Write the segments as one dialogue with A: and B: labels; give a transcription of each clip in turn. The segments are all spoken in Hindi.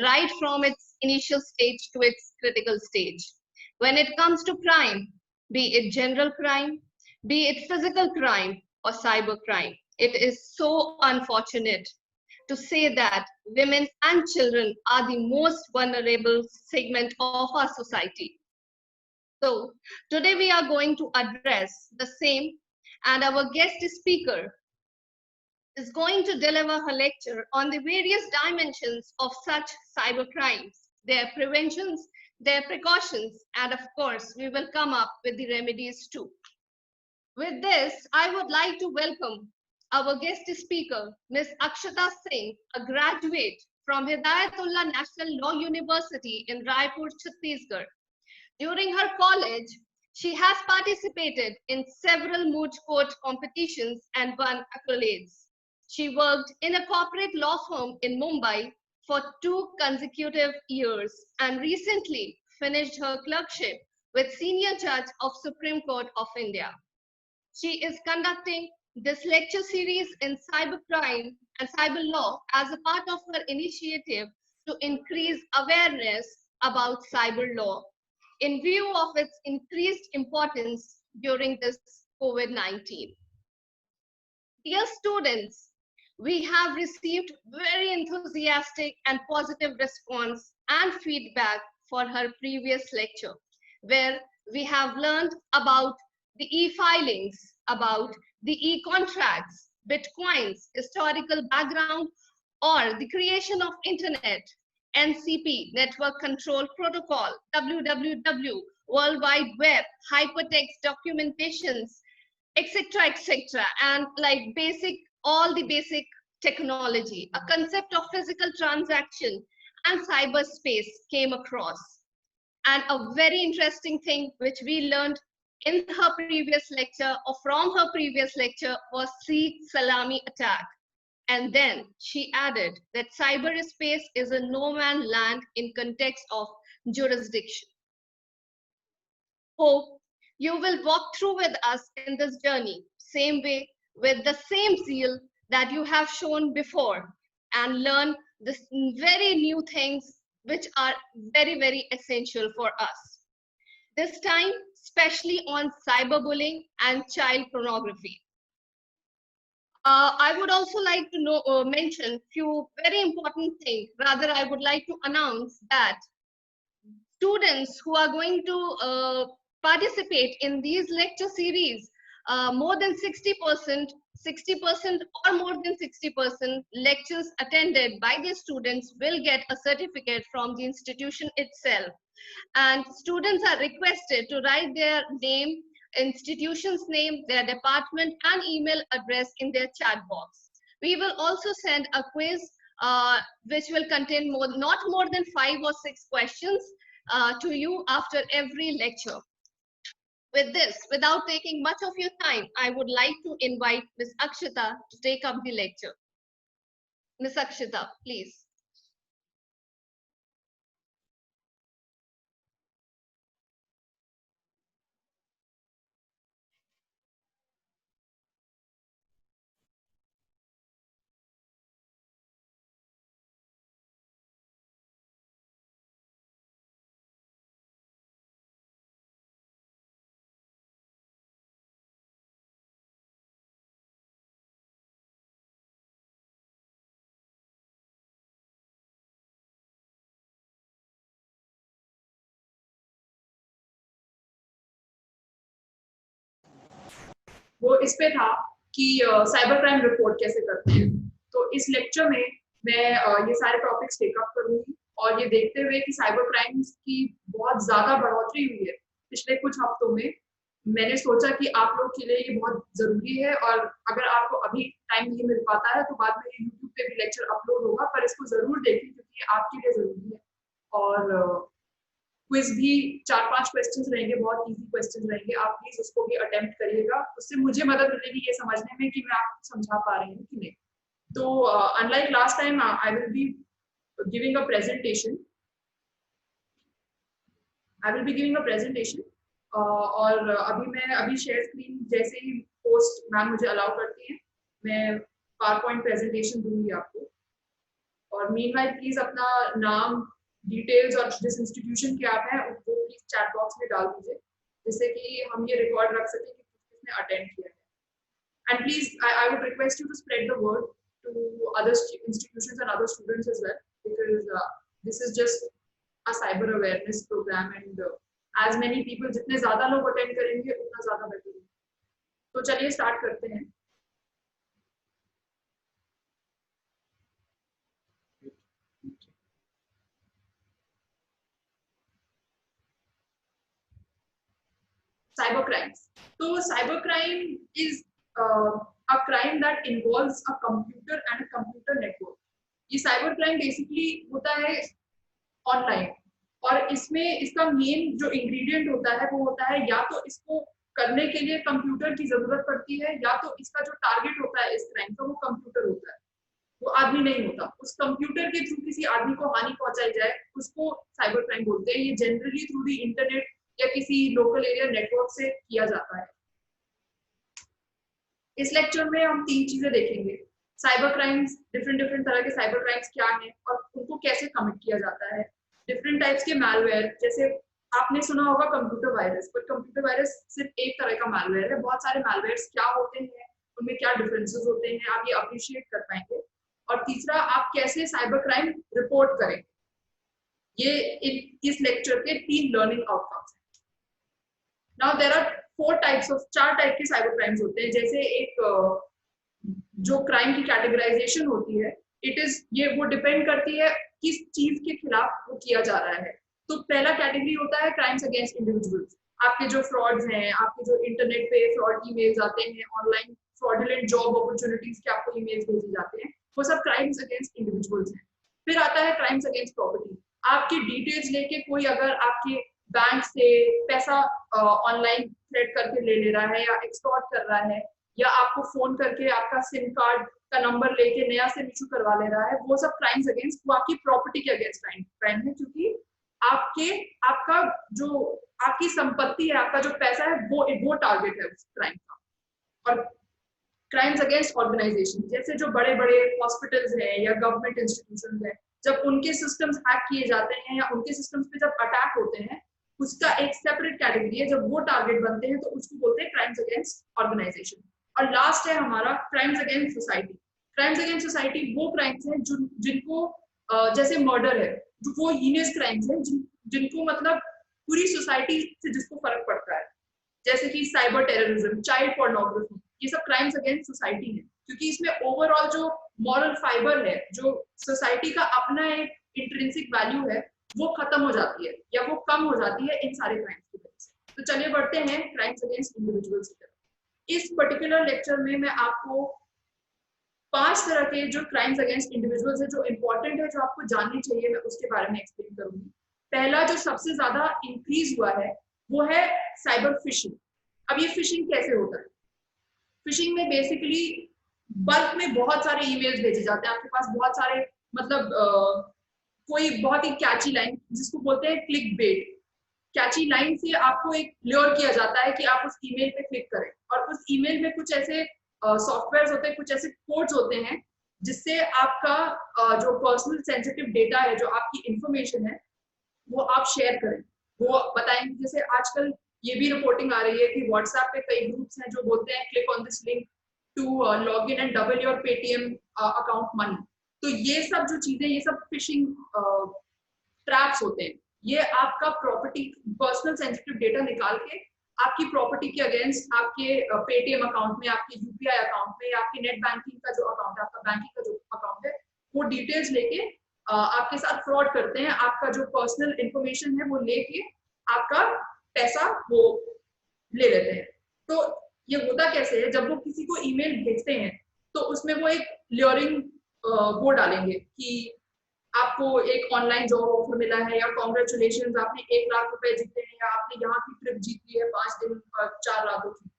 A: right from its initial stage to its critical stage. When it comes to crime, be it general crime, be it physical crime or cyber crime, it is so unfortunate to say that women and children are the most vulnerable segment of our society. So today we are going to address the same, and our guest speaker is going to deliver her lecture on the various dimensions of such cyber crimes, their preventions, their precautions, and of course, we will come up with the remedies too. With this, I would like to welcome our guest speaker, Ms. Akshata Singh, a graduate from Hidayatullah National Law University in Raipur, Chhattisgarh. During her college, she has participated in several moot court competitions and won accolades. She worked in a corporate law firm in Mumbai for 2 consecutive years and recently finished her clerkship with Senior Judge of Supreme Court of India. She is conducting this lecture series in cybercrime and cyber law as a part of her initiative to increase awareness about cyber law in view of its increased importance during this COVID-19. Dear students, we have received very enthusiastic and positive response and feedback for her previous lecture, where we have learned about the e-filings, about the e-contracts, bitcoins, historical background, or the creation of internet, NCP, Network Control Protocol, WWW, World Wide Web, hypertext documentations, etc., etc., and like all the basic technology. A concept of physical transaction and cyberspace came across. And a very interesting thing which we learned in her previous lecture or from her previous lecture was Sikh Salami attack. And then she added that cyberspace is a no man land in context of jurisdiction. Hope you will walk through with us in this journey, same way, with the same zeal that you have shown before, and learn the very new things which are very, very essential for us. This time, especially on cyberbullying and child pornography. I would also like to mention few very important things. Rather, I would like to announce that students who are going to participate in these lecture series, more than 60%, 60% or more than 60% lectures attended by the students will get a certificate from the institution itself. And students are requested to write their name, institution's name, their department and email address in their chat box. We will also send a quiz which will contain not more than 5 or 6 questions to you after every lecture. With this, without taking much of your time, I would like to invite Ms. Akshita to take up the lecture. Ms. Akshita, please.
B: वो इस पे था कि साइबर क्राइम रिपोर्ट कैसे करते हैं। तो इस लेक्चर में मैं ये सारे टॉपिक्स टेकअप करूंगी और ये देखते हुए कि साइबर क्राइम्स की बहुत ज्यादा बढ़ोतरी हुई है पिछले कुछ हफ्तों में, मैंने सोचा कि आप लोग के लिए ये बहुत जरूरी है। और अगर आपको अभी टाइम नहीं मिल पाता है तो बाद में यूट्यूब पे भी लेक्चर अपलोड होगा, पर इसको जरूर देखें क्योंकि ये आपके लिए जरूरी है। और क्विज भी 4-5 क्वेश्चंस रहेंगे, बहुत इजी क्वेश्चंस रहेंगे, आप प्लीज उसको भी अटेम्प्ट करिएगा, उससे मुझे मदद मिलेगी ये समझने में कि मैं आपको समझा पा रही हूँ कि नहीं। तो unlike last time I will be giving a presentation और अभी शेयर स्क्रीन जैसे ही पोस्ट मैम मुझे अलाउ करती हैं, मैं पावर पॉइंट प्रेजेंटेशन दूंगी आपको। और मीनवाइल प्लीज अपना नाम, डिटेल्स और जिस इंस्टीट्यूशन के आप हैं वो प्लीज चैट बॉक्स में डाल दीजिए, जिससे कि हम ये रिकॉर्ड रख सकें कि किसने अटेंड किया है. And please, I would request you to spread the word to other institutions and other students as well, because this is just a cyber awareness program, and as many people, जितने ज़्यादा लोग attend करेंगे उतना ज़्यादा better. तो चलिए start करते हैं. Cyber crimes. So cyber crime is a crime that involves a computer and a computer network. ये cyber crime basically होता है ऑनलाइन, और इसमें इसका मेन जो इंग्रेडिएंट होता है वो होता है या तो इसको करने के लिए कंप्यूटर की जरूरत पड़ती है, या तो इसका जो टारगेट होता है इस क्राइम का वो कंप्यूटर होता है, वो आदमी नहीं होता. उस कंप्यूटर के थ्रू किसी आदमी को हानि पहुंचाई जाए उसको साइबर क्राइम बोलते हैं. ये जनरली थ्रू दी इंटरनेट या किसी लोकल एरिया नेटवर्क से किया जाता है. इस लेक्चर में हम 3 चीजें देखेंगे. साइबर क्राइम्स, डिफरेंट तरह के साइबर क्राइम्स क्या हैं और उनको कैसे कमिट किया जाता है. डिफरेंट टाइप्स के मैलवेयर, जैसे आपने सुना होगा कंप्यूटर वायरस, पर कंप्यूटर वायरस सिर्फ एक तरह का मैलवेयर है. बहुत सारे मैलवेयर्स क्या होते हैं, उनमें क्या डिफरेंसेस होते हैं, आप ये अप्रिशिएट कर पाएंगे. और तीसरा, आप कैसे साइबर क्राइम रिपोर्ट करें. ये इस लेक्चर के 3 लर्निंग आउटकम्स हैं. नाउ देयर आर 4 टाइप के साइबर क्राइम्स होते हैं. जैसे एक जो क्राइम की कैटेगराइजेशन होती है, वो डिपेंड करती है किस चीज के खिलाफ वो किया जा रहा है. तो पहला कैटेगरी होता है क्राइम्स अगेंस्ट इंडिविजुअल्स. आपके जो फ्रॉड्स हैं, आपके जो इंटरनेट पे फ्रॉड ईमेल्स आते हैं, ऑनलाइन फ्रॉडुलेंट जॉब अपॉर्चुनिटीज के आपको ईमेल्स भेजे जाते हैं, वो सब क्राइम्स अगेंस्ट इंडिविजुअल्स हैं. फिर आता है क्राइम्स अगेंस्ट प्रॉपर्टी. आपकी डिटेल्स लेके कोई अगर आपके बैंक से पैसा ऑनलाइन थ्रेट करके ले रहा है या एक्सटॉर्ट कर रहा है, या आपको फोन करके आपका सिम कार्ड का नंबर लेके नया सिम इशू करवा ले रहा है, वो सब क्राइम्स अगेंस्ट, वो आपकी प्रॉपर्टी के अगेंस्ट क्राइम है, क्योंकि आपका जो आपकी संपत्ति है, आपका जो पैसा है, वो टारगेट है उस क्राइम का. और क्राइम्स अगेंस्ट ऑर्गेनाइजेशन, जैसे जो बड़े बड़े हॉस्पिटल्स हैं या गवर्नमेंट इंस्टीट्यूशंस हैं, जब उनके सिस्टम्स हैक किए जाते हैं या उनके सिस्टम्स पे जब अटैक होते हैं, उसका एक सेपरेट कैटेगरी है. जब वो टारगेट बनते हैं तो उसको बोलते हैं क्राइम्स अगेंस्ट ऑर्गेनाइजेशन. और लास्ट है हमारा crimes against society. Crimes against society वो क्राइम्स हैं जिनको जैसे मर्डर है, जो वो हीनियस क्राइम्स हैं जिनको मतलब पूरी सोसाइटी से जिसको फर्क पड़ता है, जैसे कि साइबर टेररिज्म, चाइल्ड पोर्नोग्राफी, ये सब क्राइम्स अगेंस्ट सोसाइटी है, क्योंकि इसमें ओवरऑल जो मॉरल फाइबर है, जो सोसाइटी का अपना एक इंट्रिंसिक वैल्यू है, वो खत्म हो जाती है या वो कम हो जाती है इन सारे क्राइम्स की वजह से. तो चलिए बढ़ते हैं क्राइम्स अगेंस्ट इंडिविजुअल्स की तरफ. इस पर्टिकुलर लेक्चर में मैं आपको 5 तरह के जो क्राइम्स अगेंस्ट इंडिविजुअल्स है, जो इंपॉर्टेंट है, जो आपको जाननी चाहिए, मैं उसके बारे में एक्सप्लेन करूंगी. पहला जो सबसे ज्यादा इंक्रीज हुआ है वो है साइबर फिशिंग. अब ये फिशिंग कैसे होता है? फिशिंग में बेसिकली बल्क में बहुत सारे ईमेल्स भेजे जाते हैं आपके पास, बहुत सारे मतलब कोई बहुत ही कैची लाइन, जिसको बोलते हैं क्लिक बेट, कैची लाइन से आपको एक ल्योर किया जाता है कि आप उस ईमेल पे क्लिक करें. और उस ईमेल में कुछ ऐसे सॉफ्टवेयर होते हैं, कुछ ऐसे कोड्स होते हैं जिससे आपका जो पर्सनल सेंसिटिव डेटा है, जो आपकी इंफॉर्मेशन है, वो आप शेयर करें. वो बताएंगे. जैसे आजकल ये भी रिपोर्टिंग आ रही है कि व्हाट्सएप पे कई ग्रुप्स हैं जो बोलते हैं click on this link to log in and double your Paytm account money. तो ये सब जो चीजें, ये सब फिशिंग ट्रैप्स होते हैं. ये आपका प्रॉपर्टी, पर्सनल सेंसिटिव डेटा निकाल के आपकी प्रॉपर्टी के अगेंस्ट आपके पेटीएम अकाउंट में, आपके यूपीआई अकाउंट में, आपके नेट बैंकिंग का जो अकाउंट है, आपका बैंकिंग का जो अकाउंट है, वो डिटेल्स लेके आपके साथ फ्रॉड करते हैं. आपका जो पर्सनल इंफॉर्मेशन है वो लेके आपका पैसा वो ले लेते हैं. तो ये होता कैसे है? जब वो किसी को ईमेल भेजते हैं तो उसमें वो एक ल्योरिंग वो डालेंगे कि आपको एक ऑनलाइन जॉब ऑफर मिला है, या कॉन्ग्रेचुलेशन, आपने 1 लाख रुपए जीते हैं, या आपने यहाँ की ट्रिप जीत ली है 5 दिन 4 रातों की.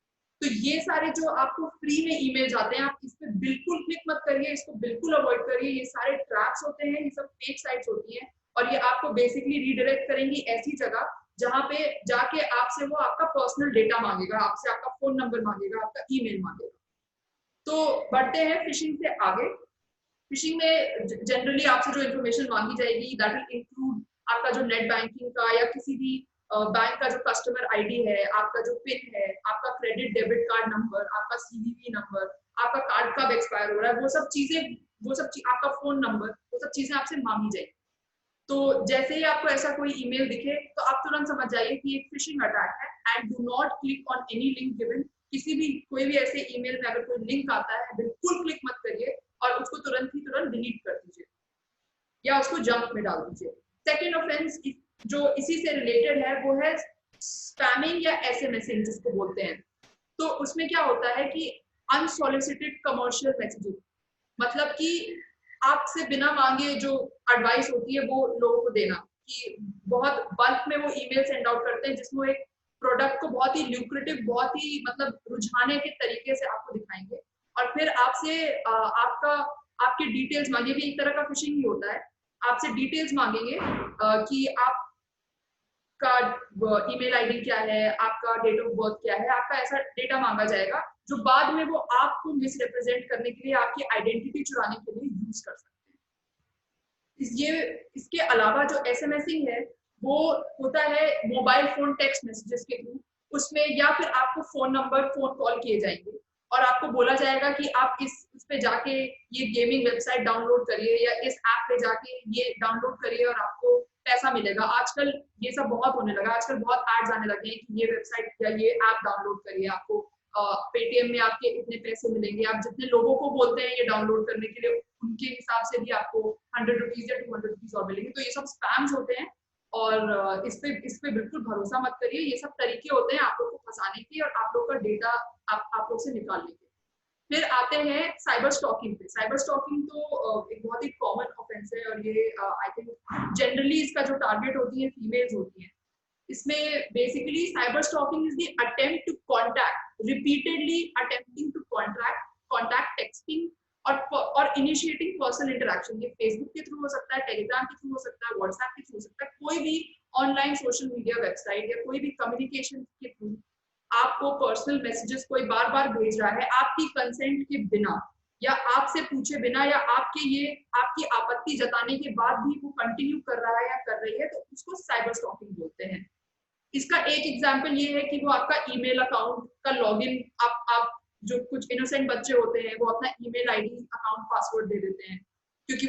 B: तो ये सारे जो आपको फ्री में ईमेल आते हैं, आप इस पे बिल्कुल क्लिक मत करिए, इसको बिल्कुल अवॉइड करिए. ये सारे ट्रैप्स होते हैं, ये सब फेक साइट्स होती हैं, और ये आपको बेसिकली रीडायरेक्ट करेंगी ऐसी जगह जहाँ पे जाके आपसे वो आपका पर्सनल डेटा मांगेगा, आपसे आपका फोन नंबर मांगेगा, आपका ईमेल मांगेगा. तो बढ़ते हैं फिशिंग से आगे. फिशिंग में जनरली आपसे जो इन्फॉर्मेशन मांगी जाएगी दैट विल इंक्लूड आपका जो नेट बैंकिंग का या किसी भी बैंक का जो कस्टमर आईडी है, आपका जो पिन है, आपका क्रेडिट डेबिट कार्ड नंबर, आपका सीवीवी नंबर, आपका कार्ड कब एक्सपायर हो रहा है, वो सब चीजें, आपका फोन नंबर, वो सब चीजें आपसे मांगी जाएगी। तो जैसे ही आपको ऐसा कोई ईमेल दिखे तो आप तुरंत समझ जाइए कि एक फिशिंग अटैक है, and do not click on any link given. किसी भी कोई भी ऐसे ईमेल में अगर कोई लिंक आता है बिल्कुल क्लिक मत करिए और उसको तुरंत डिलीट कर दीजिए या उसको जंप में डाल दीजिए। सेकेंड ऑफेंस जो इसी से रिलेटेड है वो है स्पैमिंग या एसएमएसिंग जिसको बोलते हैं। तो उसमें क्या होता है कि अनसॉलिसिटेड कमर्शियल मैसेजेस, मतलब कि आपसे बिना मांगे जो एडवाइस होती है वो लोगों को देना, कि बहुत बल्क में वो ईमेल सेंड आउट करते हैं जिसमें एक प्रोडक्ट को बहुत ही ल्यूक्रेटिव, बहुत ही मतलब रुझाने के तरीके से आपको दिखाएंगे और फिर आपसे आपके डिटेल्स मांगे, भी एक तरह का फिशिंग ही होता है। आपसे डिटेल्स मांगेंगे कि आपका ईमेल आईडी क्या है, आपका डेट ऑफ बर्थ क्या है, आपका ऐसा डेटा मांगा जाएगा जो बाद में वो आपको मिसरिप्रेजेंट करने के लिए, आपकी आइडेंटिटी चुराने के लिए यूज कर सकते हैं। इसके अलावा जो एसएमएसिंग है वो होता है मोबाइल फोन टेक्स्ट मैसेजेस के थ्रू। उसमें या फिर आपको फोन कॉल किए जाएंगे और आपको बोला जाएगा कि आप इस पे जाके ये गेमिंग वेबसाइट डाउनलोड करिए या इस ऐप पे जाके ये डाउनलोड करिए और आपको पैसा मिलेगा। आजकल ये सब बहुत होने लगा, आजकल बहुत एड्स आने लगे हैं कि ये वेबसाइट या ये ऐप डाउनलोड करिए, आपको पेटीएम में आपके इतने पैसे मिलेंगे। आप जितने लोगों को बोलते हैं ये डाउनलोड करने के लिए उनके हिसाब से भी आपको 100 रुपीज या 200 रुपीज और मिलेंगे। तो ये सब स्पैम्स होते हैं और इस पे बिल्कुल भरोसा मत करिए। ये सब तरीके होते हैं आप लोग को फंसाने के और आप लोग का डेटा आप लोग से निकालने के। फिर आते हैं साइबर स्टॉकिंग पे। साइबर स्टॉकिंग तो एक बहुत ही कॉमन ऑफेंस है और ये आई थिंक जनरली इसका जो टारगेट होती है फीमेल्स होती हैं। इसमें basically cyber stalking is the attempt to contact, repeatedly attempting to contact texting और इनिशिएटिंग पर्सनल इंटरेक्शन। ये फेसबुक के थ्रू हो सकता है, टेलीग्राम के थ्रू हो सकता है, व्हाट्सएप के थ्रू हो सकता है, कोई भी ऑनलाइन सोशल मीडिया वेबसाइट या कोई भी कम्युनिकेशन के थ्रू आपको पर्सनल मैसेजेस कोई बार बार भेज रहा है आपकी कंसेंट के बिना या आपसे पूछे बिना या आपकी आपत्ति जताने के बाद भी वो कंटिन्यू कर रहा है या कर रही है, तो उसको साइबर स्टॉकिंग बोलते हैं। इसका एक एग्जांपल ये है कि वो आपका ईमेल अकाउंट का लॉगिन, आप जो कुछ इनोसेंट बच्चे होते हैं वो अपना ईमेल आईडी अकाउंट पासवर्ड दे देते हैं, क्योंकि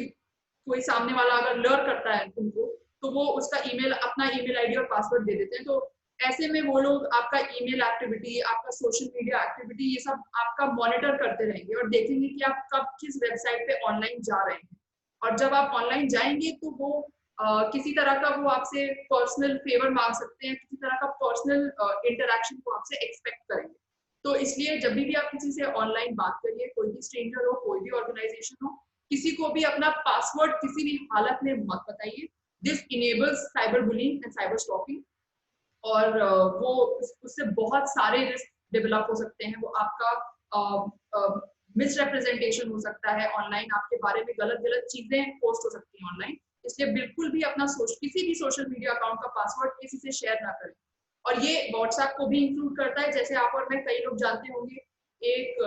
B: कोई सामने वाला अगर लर्न करता है उनको तो वो उसका अपना ईमेल आईडी और पासवर्ड दे देते हैं। तो ऐसे में वो लोग आपका ईमेल एक्टिविटी, आपका सोशल मीडिया एक्टिविटी, ये सब आपका मॉनिटर करते रहेंगे और देखेंगे कि आप कब किस वेबसाइट पे ऑनलाइन जा रहे हैं। और जब आप ऑनलाइन जाएंगे तो वो किसी तरह का वो आपसे पर्सनल फेवर मांग सकते हैं, किसी तरह का पर्सनल इंटरेक्शन को आपसे एक्सपेक्ट करेंगे। तो इसलिए जब भी आप किसी से ऑनलाइन बात करिए, कोई भी स्ट्रेंजर हो, कोई भी ऑर्गेनाइजेशन हो, किसी को भी अपना पासवर्ड किसी भी हालत में मत बताइए। This enables cyber bullying and cyber stalking और वो उससे बहुत सारे रिस्क डेवलप हो सकते हैं। वो आपका मिसरिप्रेजेंटेशन हो सकता है ऑनलाइन, आपके बारे में गलत गलत चीजें पोस्ट हो सकती हैं ऑनलाइन। इसलिए बिल्कुल भी अपना किसी भी सोशल मीडिया अकाउंट का पासवर्ड किसी से शेयर ना करें। और ये व्हाट्सएप को भी इंक्लूड करता है, जैसे आप और मैं कई लोग जानते होंगे एक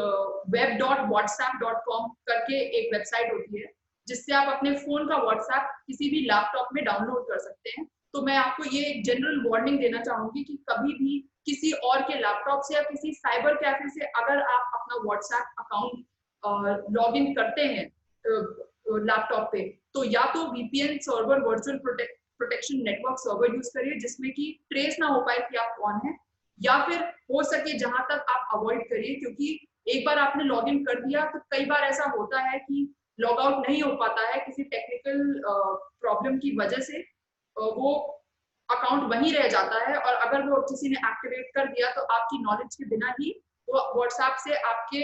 B: web.whatsapp.com करके एक वेबसाइट होती है जिससे आप अपने फोन का व्हाट्सएप किसी भी लैपटॉप में डाउनलोड कर सकते हैं। तो मैं आपको ये एक जनरल वार्निंग देना चाहूंगी कि कभी भी किसी और के लैपटॉप से या किसी साइबर कैफे से अगर आप अपना व्हाट्सएप अकाउंट लॉग इन करते हैं लैपटॉप पे, तो या तो VPN server, virtual protection network server use करिए जिसमें कि ट्रेस ना हो पाए कि आप कौन है, या फिर हो सके जहां तक आप अवॉइड करिए, क्योंकि एक बार आपने लॉग इन कर दिया तो कई बार ऐसा होता है कि लॉग आउट नहीं हो पाता है किसी टेक्निकल प्रॉब्लम की वजह से। वो अकाउंट वहीं रह जाता है और अगर वो किसी ने एक्टिवेट कर दिया तो आपकी नॉलेज के बिना ही वो व्हाट्सएप से आपके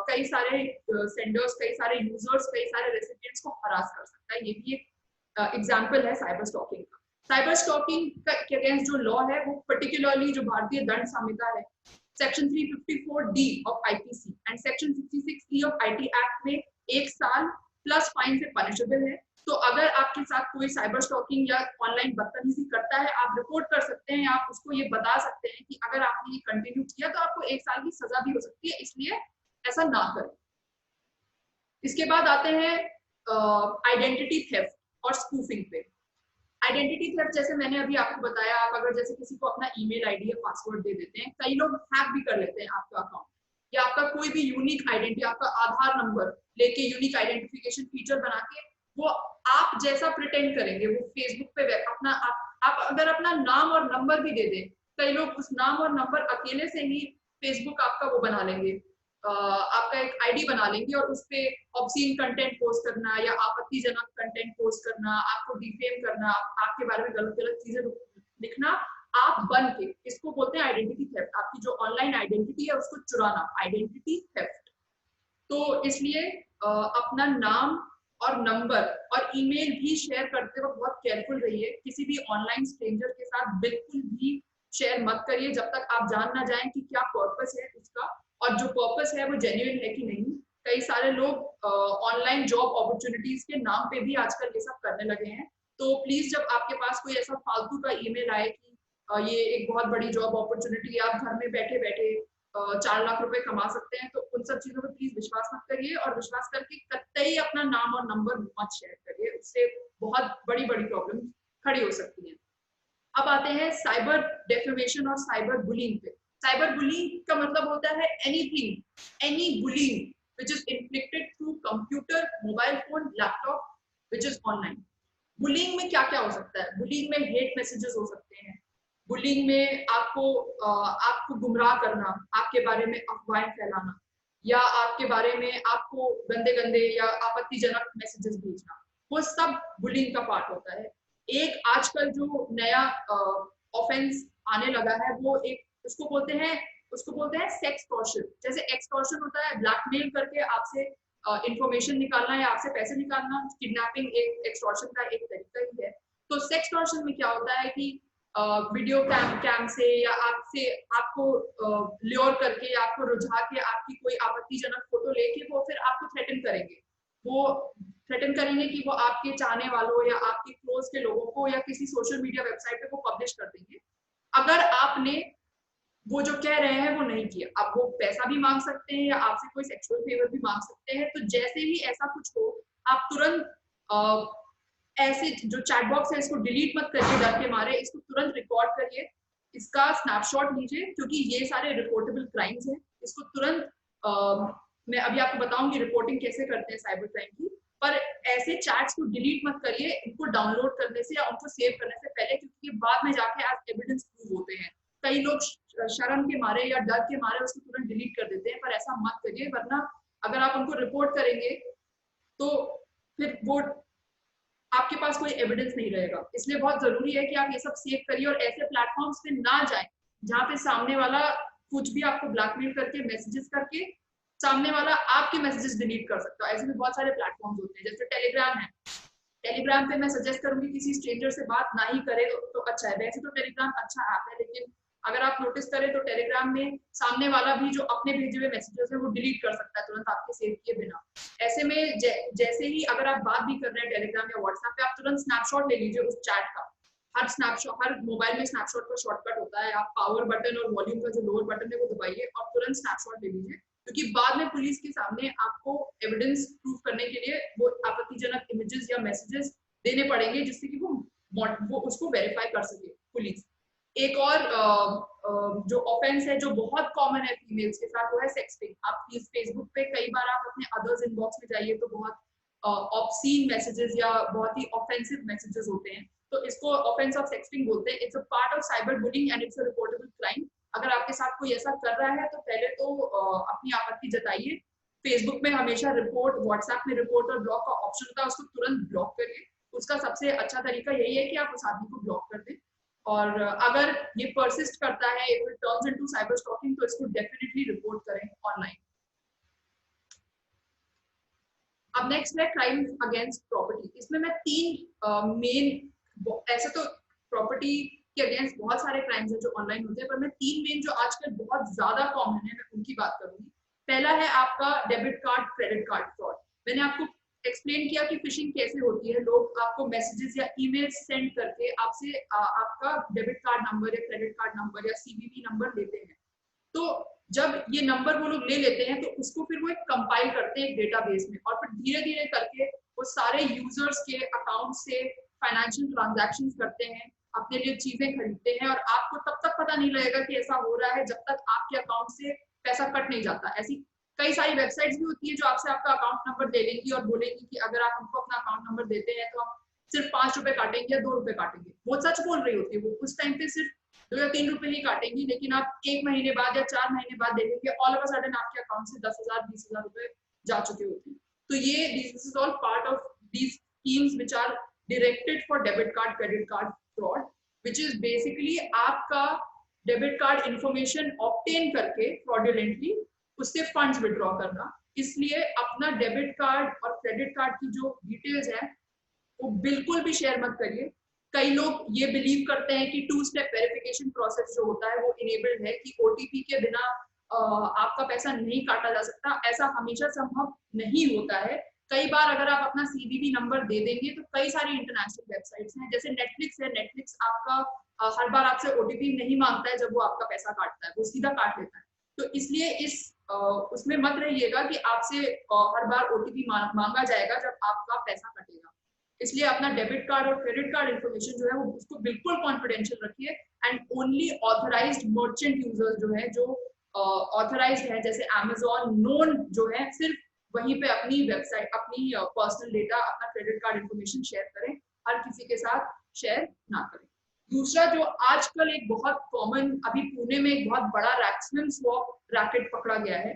B: कई सारे सेंडर्स, कई सारे यूजर्स, कई सारे रेसिपिएंट्स को हरास कर सकता है। ये भी एक एग्जांपल है साइबर स्टॉकिंग का। साइबर स्टॉकिंग के अगेंस्ट जो लॉ है वो पर्टिकुलरली जो भारतीय दंड संहिता है, section 354D of IPC and section 66E of IT act में 1 साल प्लस फाइन से पनिशेबल है। तो अगर आपके साथ कोई साइबर स्टॉकिंग या ऑनलाइन बदतमीजी करता है, आप रिपोर्ट कर सकते हैं, आप उसको ये बता सकते हैं कि अगर आपने ये कंटिन्यू किया तो आपको 1 साल की सजा भी हो सकती है, इसलिए ऐसा ना करें। इसके बाद आते हैं आइडेंटिटी थेफ्ट और स्पूफिंग पे। आइडेंटिटी थेफ्ट जैसे मैंने अभी आपको बताया, आप अगर जैसे किसी को अपना ईमेल आईडी या पासवर्ड दे देते हैं, कई लोग हैक भी कर लेते हैं आपका अकाउंट, या आपका कोई भी यूनिक आइडेंटिटी, आपका आधार नंबर लेके यूनिक आइडेंटिफिकेशन फीचर बना के वो आप जैसा प्रिटेंड करेंगे, वो फेसबुक पे अपना आप अगर अपना नाम और नंबर भी दे दें, कई लोग उस नाम और नंबर अकेले से ही फेसबुक आपका वो बना लेंगे, आपका एक आईडी बना लेंगे और उस पे ऑब्सीन कंटेंट पोस्ट करना या आपत्तिजनक कंटेंट पोस्ट करना, आपको डिफेम करना, आपके बारे में गलत गलत चीजें लिखना, आप बन के, इसको बोलते हैं आइडेंटिटी थेफ्ट। आपकी जो ऑनलाइन आइडेंटिटी है उसको चुराना, आइडेंटिटी थेफ्ट। तो इसलिए अपना नाम और नंबर और ईमेल भी शेयर करते वक्त बहुत केयरफुल रहिए। किसी भी ऑनलाइन स्ट्रेंजर के साथ बिल्कुल भी शेयर मत करिए जब तक आप जान ना जाएं कि क्या पर्पस है उसका, और जो पर्पस है वो जेन्युइन है कि नहीं। कई सारे लोग ऑनलाइन जॉब अपॉर्चुनिटीज के नाम पे भी आजकल ये सब करने लगे हैं। तो प्लीज जब आपके पास कोई ऐसा फालतू का ईमेल आए कि ये एक बहुत बड़ी जॉब अपॉर्चुनिटी है, आप घर में बैठे बैठे 4 लाख रुपए कमा सकते हैं, तो उन सब चीजों पर प्लीज विश्वास मत करिए, और विश्वास करके कतई अपना नाम और नंबर मत शेयर करिए, उससे बहुत बड़ी बड़ी प्रॉब्लम खड़ी हो सकती है। अब आते हैं साइबर डेफेमेशन और साइबर बुलिंग पे। साइबर बुलिंग का मतलब होता है anything, any bullying which is inflicted through computer, mobile phone, laptop, which is online. Bullying में क्या क्या हो सकता है? बुलिंग में हेट मैसेजेस हो सकते हैं, बुलिंग में आपको गुमराह करना, आपके बारे में अफवाहें फैलाना, या आपके बारे में आपको गंदे गंदे या आपत्तिजनक मैसेजेस भेजना, वो सब बुलिंग का पार्ट होता है। एक आजकल जो नया ऑफेंस आने लगा है वो एक उसको बोलते हैं सेक्सटॉर्शन। जैसे एक्सटॉर्शन होता है ब्लैकमेल करके आपसे इंफॉर्मेशन निकालना या आपसे पैसे निकालना, किडनैपिंग एक एक्सटॉर्शन का एक तरीका ही है। तो सेक्सटॉर्शन में क्या होता है कि वीडियो कैम से या आपको ल्योर करके या आपको रुझा के आपकी कोई आपत्तिजनक फोटो लेके वो फिर आपको थ्रेटन करेंगे। वो थ्रेटन करेंगे कि वो आपके चाहने वालों या आपके क्लोज के लोगों को या किसी सोशल मीडिया वेबसाइट पे वो पब्लिश कर देंगे। अगर आपने वो जो कह रहे हैं वो नहीं किया, अब वो पैसा भी मांग सकते हैं या आपसे कोई सेक्सुअल फेवर भी मांग सकते हैं। तो जैसे ही ऐसा कुछ हो, आप तुरंत ऐसे जो चैट बॉक्स है इसको डिलीट मत करिए डर के मारे, इसको तुरंत रिकॉर्ड करिए, इसका स्नैपशॉट लीजिए, क्योंकि ये सारे रिपोर्टेबल क्राइम्स हैं। इसको तुरंत मैं अभी आपको बताऊंगी रिपोर्टिंग कैसे करते हैं साइबर क्राइम की, पर ऐसे चैट्स को डिलीट मत करिए इनको डाउनलोड करने से या उनको सेव करने से पहले, क्योंकि ये बाद में जाके आज एविडेंस प्रूव होते हैं। कई लोग शर्म के मारे या डर के मारे उसको तुरंत डिलीट कर देते हैं, पर ऐसा मत करिए, वरना अगर आप उनको रिपोर्ट करेंगे तो फिर वो आपके पास कोई एविडेंस नहीं रहेगा। इसलिए बहुत जरूरी है कि आप ये सब सेव करिए और ऐसे प्लेटफॉर्म्स पे ना जाएं जहां पे सामने वाला कुछ भी आपको ब्लैकमेल करके मैसेजेस करके सामने वाला आपके मैसेजेस डिलीट कर सकता है। ऐसे में बहुत सारे प्लेटफॉर्म्स होते हैं, जैसे टेलीग्राम है। टेलीग्राम पे मैं सजेस्ट करूंगी किसी स्ट्रेंजर से बात ना ही करे तो अच्छा है। वैसे तो टेलीग्राम अच्छा ऐप है, लेकिन अगर आप नोटिस करें तो टेलीग्राम में सामने वाला भी जो अपने भेजे हुए मैसेजेस है वो डिलीट कर सकता है तुरंत आपके सेव किए बिना। ऐसे में जैसे ही अगर आप बात भी कर रहे हैं टेलीग्राम या व्हाट्सएप पे, आप तुरंत स्नैपशॉट ले लीजिए उस चैट का। हर मोबाइल में स्नैपशॉट का शॉर्टकट होता है, आप पावर बटन और वॉल्यूम का जो लोअर बटन है वो दबाइए और तुरंत स्नैपशॉट ले लीजिए, क्योंकि बाद में पुलिस के सामने आपको एविडेंस प्रूव करने के लिए वो आपत्तिजनक इमेजेस या मैसेजेस देने पड़ेंगे, जिससे कि वो उसको वेरीफाई कर सके पुलिस। एक और जो ऑफेंस है जो बहुत कॉमन है फीमेल्स के साथ, वो है सेक्सटिंग। आप प्लीज फेसबुक पे कई बार आप अपने अदर्स इनबॉक्स में जाइए तो बहुत ऑब्सीन मैसेजेस या बहुत ही ऑफेंसिव मैसेजेस होते हैं, तो इसको ऑफेंस ऑफ सेक्सटिंग बोलते हैं। It's a part of cyber bullying and it's a reportable crime. अगर आपके साथ कोई ऐसा कर रहा है तो पहले तो अपनी आपत्ति जताइए। फेसबुक में हमेशा रिपोर्ट, व्हाट्सएप में रिपोर्ट और ब्लॉक का ऑप्शन होता है, उसको तुरंत ब्लॉक करिए। उसका सबसे अच्छा तरीका यही है कि आप उस आदमी को ब्लॉक कर दें। और अगर ये परसिस्ट करता है, if it turns into cyber stalking, तो इसको डेफिनेटली रिपोर्ट करें ऑनलाइन। अब नेक्स्ट है क्राइम अगेंस्ट प्रॉपर्टी। इसमें मैं तीन मेन, ऐसे तो प्रॉपर्टी के अगेंस्ट बहुत सारे क्राइम्स हैं जो ऑनलाइन होते हैं, पर मैं तीन मेन जो आजकल बहुत ज्यादा कॉमन है मैं उनकी बात करूंगी। पहला है आपका debit card credit card fraud. मैंने आपको एक्सप्लेन किया कि फिशिंग कैसे होती है। लोग आपको मैसेजेस या ईमेल सेंड करके आपसे आपका डेबिट कार्ड नंबर या क्रेडिट कार्ड नंबर या सीवीवी नंबर लेते हैं। तो जब ये नंबर वो लोग ले लेते हैं तो उसको फिर वो एक कंपाइल करते हैं एक डेटाबेस में, और फिर धीरे धीरे करके वो सारे यूजर्स के अकाउंट से फाइनेंशियल ट्रांजैक्शंस करते हैं, अपने लिए चीजें खरीदते हैं, और आपको तब तक पता नहीं लगेगा कि ऐसा हो रहा है जब तक आपके अकाउंट से पैसा कट नहीं जाता। ऐसी कई सारी वेबसाइट्स भी होती है जो आपसे आपका अकाउंट नंबर ले लेंगी और बोलेंगी कि अगर आप हमको अपना अकाउंट नंबर देते हैं तो हम सिर्फ 5 रुपए काटेंगे या 2 रुपए काटेंगे। वो सच बोल रही होती है, वो उस टाइम पे सिर्फ 2 या 3 रुपए ही काटेंगी, लेकिन आप 1 महीने बाद या 4 महीने बाद देखेंगे ऑल ऑफ अ सडन आपके अकाउंट से 10,000 20,000 रुपए जा चुके होते हैं। तो ये this is all part of these schemes which are directed for debit card credit card fraud, which is basically आपका डेबिट कार्ड इंफॉर्मेशन ऑब्टेन करके फ्रॉडुलेंटली उससे फंड्स विड्रॉ करना। इसलिए अपना डेबिट कार्ड और क्रेडिट कार्ड की जो डिटेल्स है वो बिल्कुल भी शेयर मत करिए। कई लोग ये बिलीव करते हैं कि 2 स्टेप वेरिफिकेशन प्रोसेस जो होता है वो इनेबल्ड है, कि ओटीपी के बिना आपका पैसा नहीं काटा जा सकता। ऐसा हमेशा संभव नहीं होता है। कई बार अगर आप अपना सीवीवी नंबर दे देंगे तो कई सारी इंटरनेशनल वेबसाइट्स हैं, जैसे नेटफ्लिक्स है, नेटफ्लिक्स आपका हर बार आपसे ओटीपी नहीं मांगता है। जब वो आपका पैसा काटता है वो सीधा काट लेता है। तो इसलिए इस उसमें मत रहिएगा कि आपसे हर बार ओटीपी मांगा जाएगा जब आपका पैसा कटेगा। इसलिए अपना डेबिट कार्ड और क्रेडिट कार्ड इंफॉर्मेशन जो है वो उसको बिल्कुल कॉन्फिडेंशियल रखिए, and only authorised merchant users जो है, जो ऑथराइज्ड है जैसे अमेजोन नोन जो है, सिर्फ वहीं पे अपनी वेबसाइट, अपनी पर्सनल डेटा, अपना क्रेडिट कार्ड इंफॉर्मेशन शेयर करें। हर किसी के साथ शेयर ना करें। दूसरा जो आजकल एक बहुत कॉमन, अभी पुणे में एक बहुत बड़ा मैक्सिमम स्वैप रैकेट पकड़ा गया है।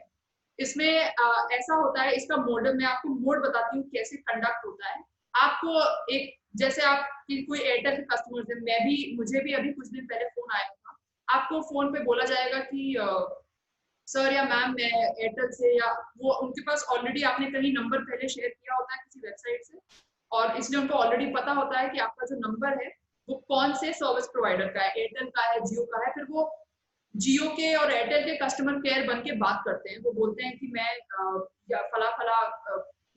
B: इसमें ऐसा होता है, इसका मॉडल मैं आपको मोड बताती हूँ कैसे कंडक्ट होता है। आपको एक, जैसे आप कोई एयरटेल के कस्टमर है, मुझे भी अभी कुछ दिन पहले फोन आया था। आपको फोन पे बोला जाएगा कि सर या मैम मैं एयरटेल से, या वो उनके पास ऑलरेडी आपने कहीं नंबर पहले शेयर किया होता है किसी वेबसाइट से, और इसलिए उनको ऑलरेडी पता होता है कि आपका जो नंबर है वो कौन से सर्विस प्रोवाइडर का है, एयरटेल का है, जियो का है। फिर वो जियो के और एयरटेल के कस्टमर केयर बन के बात करते हैं। वो बोलते हैं कि मैं या फला फला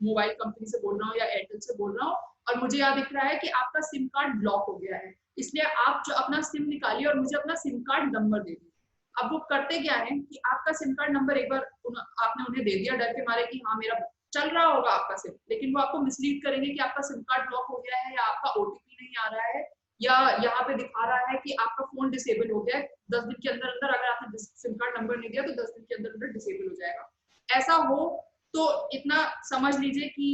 B: मोबाइल कंपनी से बोल रहा हूँ या एयरटेल से बोल रहा हूँ, और मुझे यहाँ दिख रहा है कि आपका सिम कार्ड ब्लॉक हो गया है, इसलिए आप जो अपना सिम निकालिए और मुझे अपना सिम कार्ड नंबर दे दीजिए। अब वो करते क्या है कि आपका सिम कार्ड नंबर एक बार आपने उन्हें दे दिया डर के मारे कि हाँ मेरा चल रहा होगा आपका सिम, लेकिन वो आपको मिसलीड करेंगे कि आपका सिम कार्ड ब्लॉक हो गया है, या आपका ओटीपी नहीं आ रहा है, या यहाँ पे दिखा रहा है कि आपका फोन डिसेबल हो गया है। 10 दिन के अंदर अंदर अगर आपने सिम कार्ड नंबर नहीं दिया तो 10 दिन के अंदर अंदर डिसेबल हो जाएगा। ऐसा हो तो इतना समझ लीजिए कि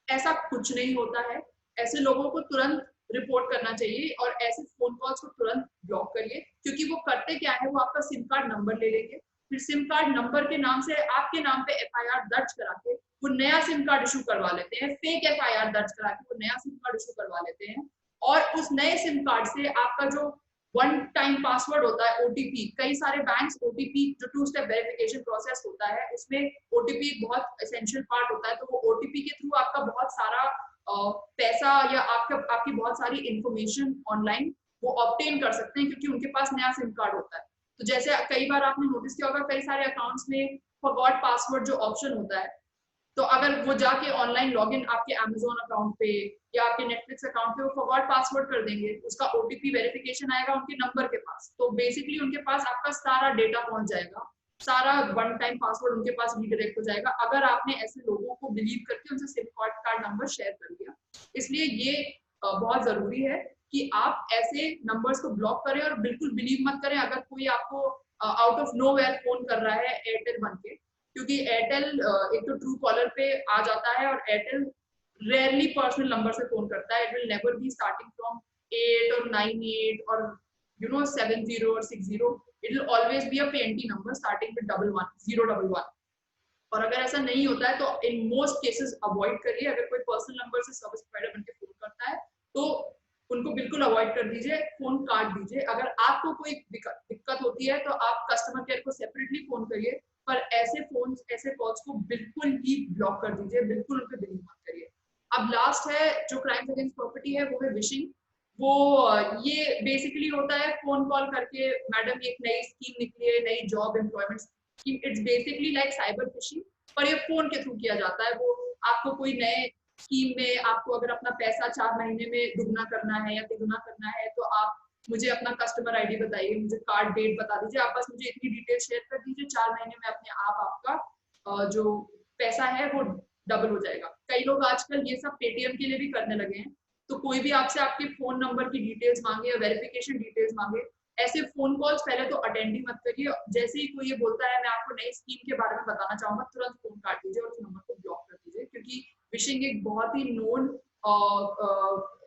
B: ऐसा कुछ नहीं होता है। ऐसे लोगों को तुरंत रिपोर्ट करना चाहिए और ऐसे फोन कॉल्स को तुरंत ब्लॉक करिए, क्योंकि वो करते क्या है, वो आपका सिम कार्ड नंबर ले लेंगे, फिर सिम कार्ड नंबर के नाम से आपके नाम पे एफआईआर दर्ज करा के वो नया सिम कार्ड इशू करवा लेते हैं। फेक एफआईआर दर्ज करा के वो नया सिम कार्ड इशू करवा लेते हैं, और उस नए सिम कार्ड से आपका जो वन टाइम पासवर्ड होता है ओटीपी, कई सारे बैंक्स ओटीपी जो 2 स्टेप वेरिफिकेशन प्रोसेस होता है उसमें ओटीपी बहुत एसेंशियल पार्ट होता है। तो वो ओटीपी के थ्रू आपका बहुत सारा पैसा या आपकी बहुत सारी इंफॉर्मेशन ऑनलाइन वो ऑब्टेन कर सकते हैं, क्योंकि उनके पास नया सिम कार्ड होता है। तो जैसे कई बार आपने नोटिस किया होगा कई सारे अकाउंट्स में फॉरगॉट पासवर्ड जो ऑप्शन होता है, तो अगर वो जाके ऑनलाइन लॉगिन आपके अमेजोन अकाउंट पे या आपके नेटफ्लिक्स अकाउंट पे वो फॉरगॉट पासवर्ड कर देंगे, उसका ओटीपी वेरिफिकेशन आएगा उनके नंबर के पास, तो बेसिकली उनके पास आपका सारा डेटा पहुंच जाएगा, सारा वन टाइम पासवर्ड उनके पास रीडायरेक्ट हो जाएगा, अगर आपने ऐसे लोगों को बिलीव करके उनसे सिम कार्ड नंबर शेयर कर दिया। इसलिए ये बहुत जरूरी है कि आप ऐसे नंबर्स को ब्लॉक करें, और बिल्कुल बिलीव मत करें अगर कोई आपको आउट ऑफ नोवेयर फोन कर रहा है एयरटेल बन के, क्योंकि एयरटेल एक तो ट्रू कॉलर पे आ जाता है, और एयरटेल रेयरली पर्सनल नंबर से फोन करता है। It will never be starting from 8 और 98 और 70 और 60। It will always be a PNT number starting with 11 और अगर ऐसा नहीं होता है तो इन मोस्ट केसेस अवॉइड करिए। अगर कोई पर्सनल नंबर से सर्विस प्रोवाइडर बनके फोन करता है तो उनको बिल्कुल अवॉइड कर दीजिए, फोन काट दीजिए। अगर आपको कोई दिक्कत होती है तो आप कस्टमर केयर को सेपरेटली फोन करिए, पर ऐसे फोन ऐसे कॉल्स को बिल्कुल ही ब्लॉक कर दीजिए, बिल्कुल उन पर बिलीव मत करिए। अब लास्ट है जो क्राइम्स अगेंस्ट प्रॉपर्टी है, वो है विशिंग। वो ये बेसिकली होता है फोन कॉल करके, मैडम एक नई स्कीम निकली है, नई job employment scheme, it's basically like cyber phishing, पर ये फोन के थ्रू किया जाता है। वो आपको कोई नए स्कीम में आपको अगर अपना पैसा 4 महीने में दुगना करना है या तिगुना करना है, तो आप मुझे अपना कस्टमर आईडी बताइए, मुझे कार्ड डेट बता दीजिए, आप बस मुझे इतनी डिटेल शेयर कर दीजिए, 4 महीने में अपने आप आपका जो पैसा है वो डबल हो जाएगा। कई लोग आजकल ये सब पेटीएम के लिए भी करने लगे हैं। तो कोई भी आपसे आपके फोन नंबर की डिटेल्स मांगे या वेरिफिकेशन डिटेल्स मांगे, ऐसे फोन कॉल्स पहले तो अटेंड ही मत करिए। जैसे ही कोई ये बोलता है मैं आपको नई स्कीम के बारे में बताना चाहूंगा, तुरंत फोन काट दीजिए और उस नंबर को ब्लॉक कर दीजिए, क्योंकि विशिंग एक बहुत ही नोन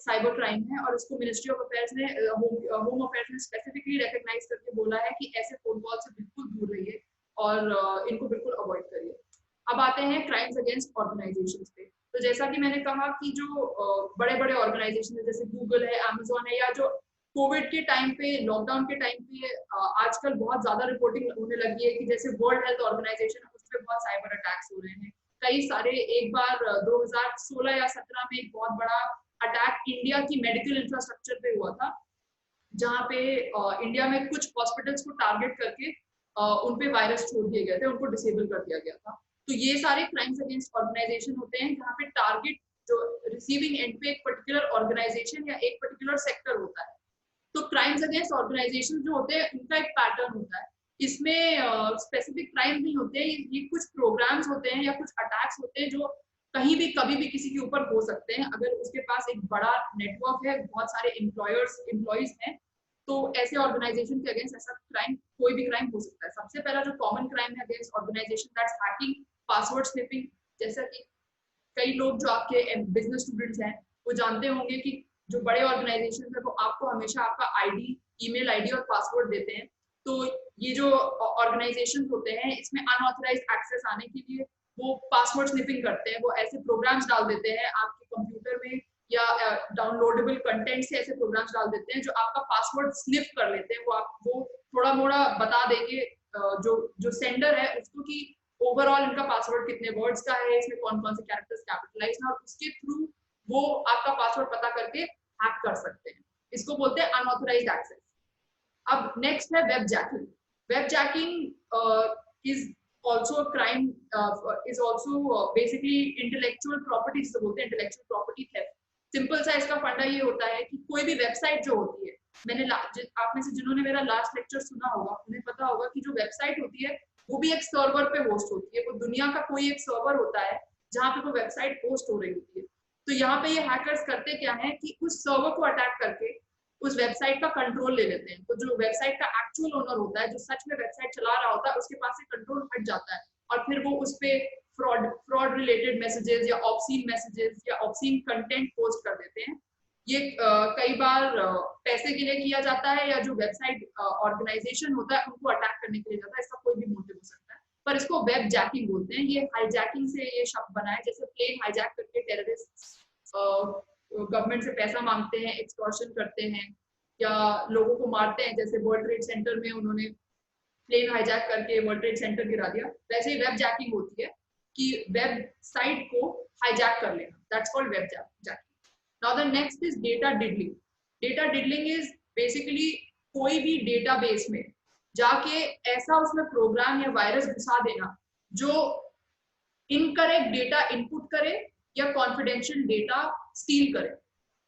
B: साइबर क्राइम है और उसको मिनिस्ट्री ऑफ अफेयर्स ने होम अफेयर्स ने स्पेसिफिकली रिकॉग्नाइज करके बोला है कि ऐसे फोन कॉल से बिल्कुल दूर रहिए और इनको बिल्कुल अवॉइड करिए। अब आते हैं क्राइम्स अगेंस्ट ऑर्गेनाइजेशंस पे। तो जैसा कि मैंने कहा कि जो बड़े बड़े ऑर्गेनाइजेशन है जैसे गूगल है, अमेजोन है, या जो कोविड के टाइम पे, लॉकडाउन के टाइम पे आजकल बहुत ज्यादा रिपोर्टिंग होने लगी है कि जैसे वर्ल्ड हेल्थ ऑर्गेनाइजेशन है, उस पर बहुत साइबर अटैक्स हो रहे हैं। कई सारे, एक बार 2016 या 17 में एक बहुत बड़ा अटैक इंडिया की मेडिकल इंफ्रास्ट्रक्चर पे हुआ था, जहाँ पे इंडिया में कुछ हॉस्पिटल्स को टारगेट करके उन पे वायरस छोड़ दिए गए थे, उनको डिसेबल कर दिया गया था। तो ये सारे क्राइम्स अगेंस्ट ऑर्गेनाइजेशन होते हैं जहाँ पे टारगेट जो रिसीविंग एंड पे एक पर्टिकुलर ऑर्गेनाइजेशन या एक पर्टिकुलर सेक्टर होता है। तो क्राइम्स अगेंस्ट ऑर्गेनाइजेशन जो होते हैं उनका एक पैटर्न होता है। इसमें स्पेसिफिक क्राइम नहीं होते, ये कुछ प्रोग्राम्स होते हैं या कुछ अटैक्स होते हैं जो कहीं भी कभी भी किसी के ऊपर हो सकते हैं। अगर उसके पास एक बड़ा नेटवर्क है, बहुत सारे एम्प्लॉयज हैं, तो ऐसे ऑर्गेनाइजेशन के अगेंस्ट ऐसा क्राइम, कोई भी क्राइम हो सकता है। सबसे पहला जो कॉमन क्राइम है against organization, that's hacking, password sniffing. जैसा कि कई लोग जो आपके बिजनेस स्टूडेंट्स हैं वो जानते होंगे कि जो बड़े ऑर्गेनाइजेशन है वो आपको हमेशा आपका आईडी, ईमेल आईडी और पासवर्ड देते हैं। तो ये जो ऑर्गेनाइजेशन होते हैं इसमें अनऑथराइज्ड एक्सेस आने के लिए वो पासवर्ड स्निपिंग करते हैं। वो ऐसे प्रोग्राम्स डाल देते हैं आपके कंप्यूटर में या डाउनलोडेबल कंटेंट से ऐसे प्रोग्राम्स डाल देते हैं जो आपका पासवर्ड स्निप कर लेते हैं। वो थोड़ा मोड़ा बता देंगे जो सेंडर है उसको कि ओवरऑल इनका पासवर्ड कितने वर्ड्स का है, इसमें कौन कौन से कैरेक्टर्स कैपिटलाइज हैं, और उसके थ्रू वो आपका पासवर्ड पता करके हैक कर सकते हैं। इसको बोलते हैं अनऑथराइज्ड एक्सेस। अब नेक्स्ट है web jacking. Web jacking is also a crime, is also basically intellectual property जिसे बोलते हैं, intellectual property theft। सिंपल सा इसका फंडा ये होता है कि कोई भी वेबसाइट जो होती है, मैंने आप में से जिन्होंने मेरा लास्ट लेक्चर सुना होगा उन्हें पता होगा कि जो वेबसाइट होती है वो भी एक सर्वर पे होस्ट होती है। वो दुनिया का कोई एक सर्वर होता है जहाँ पे वो वेबसाइट होस्ट हो रही होती है। तो यहाँ पे ये हैकर्स करते क्या है कि उस सर्वर को अटैक करके उस वेबसाइट का कंट्रोल ले लेते हैं। तो जो वेबसाइट का एक्चुअल ओनर होता है, जो सच में वेबसाइट चला रहा होता है, उसके पास से कंट्रोल हट जाता है और फिर वो उस पे फ्रॉड रिलेटेड मैसेजेस या ऑब्सीन मैसेजेस या ऑब्सीन कंटेंट पोस्ट कर देते हैं। ये कई बार पैसे के लिए किया जाता है या जो वेबसाइट ऑर्गेनाइजेशन होता है उनको अटैक करने के लिए जाता है। इसका कोई भी मोटिव हो सकता है, पर इसको वेब जैकिंग बोलते हैं। ये हाईजैकिंग से ये शब्द बना है, जैसे प्लेन हाईजैक करके टेररिस्ट गवर्नमेंट से पैसा मांगते हैं, एक्सटॉर्शन करते हैं या लोगों को मारते हैं। जैसे वर्ल्ड ट्रेड सेंटर में उन्होंने प्लेन हाईजैक करके वर्ल्ड ट्रेड सेंटर गिरा दिया, वैसे ही वेब जैकिंग होती है कि वेबसाइट को हाईजैक कर लेना, that's called web jacking. Now the next is data diddling. Data diddling is basically कोई भी डेटाबेस में जाके ऐसा उसमें प्रोग्राम या वायरस घुसा देना जो इनकरेक्ट डेटा इनपुट करे या कॉन्फिडेंशियल डेटा स्टील करे,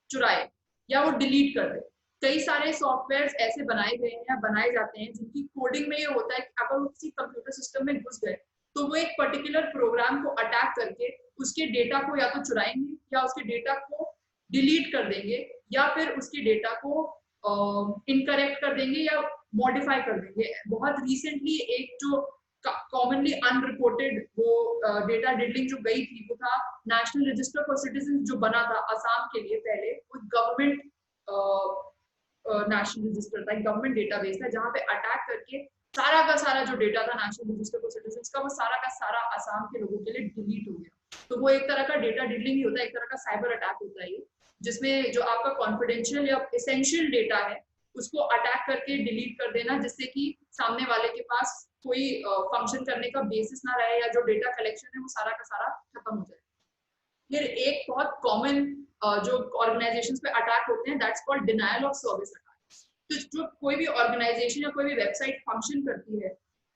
B: चुराए या वो डिलीट कर दे। कई सारे सॉफ्टवेयर ऐसे बनाए गए हैं या बनाए जाते हैं जिनकी कोडिंग में ये होता है कि अगर वो किसी कंप्यूटर सिस्टम में घुस गए तो वो एक पर्टिकुलर प्रोग्राम को अटैक करके उसके डेटा को या तो चुराएंगे या उसके डेटा को डिलीट कर देंगे या फिर उसके डेटा को इनकरेक्ट कर देंगे या मॉडिफाई कर देंगे। बहुत रिसेंटली एक जो कॉमनली अनरिपोर्टेड वो डेटा डिडलिंग जो गई थी वो था नेशनल रजिस्टर फॉर सिटीजन जो बना था असम के लिए। पहले वो गवर्नमेंट नेशनल रजिस्टर था, गवर्नमेंट डेटाबेस था, जहाँ पे अटैक करके सारा का सारा जो डेटा था नेशनल रजिस्टर फॉर सिटीजन का वो सारा का सारा असम के लोगों के लिए डिलीट हो गया। तो वो एक तरह का डेटा डिडलिंग ही होता है, एक तरह का साइबर अटैक होता है ये, जिसमें जो आपका कॉन्फिडेंशियल या एसेंशियल डेटा है उसको अटैक करके डिलीट कर देना, जिससे कि सामने वाले के पास कोई फंक्शन करने का बेसिस ना रहे या जो डेटा कलेक्शन है वो सारा का सारा खत्म हो जाए। फिर एक बहुत कॉमन जो ऑर्गेनाइजेशंस पे अटैक होते हैं, that's called denial of service attack. तो जो कोई भी ऑर्गेनाइजेशन या कोई भी वेबसाइट फंक्शन करती है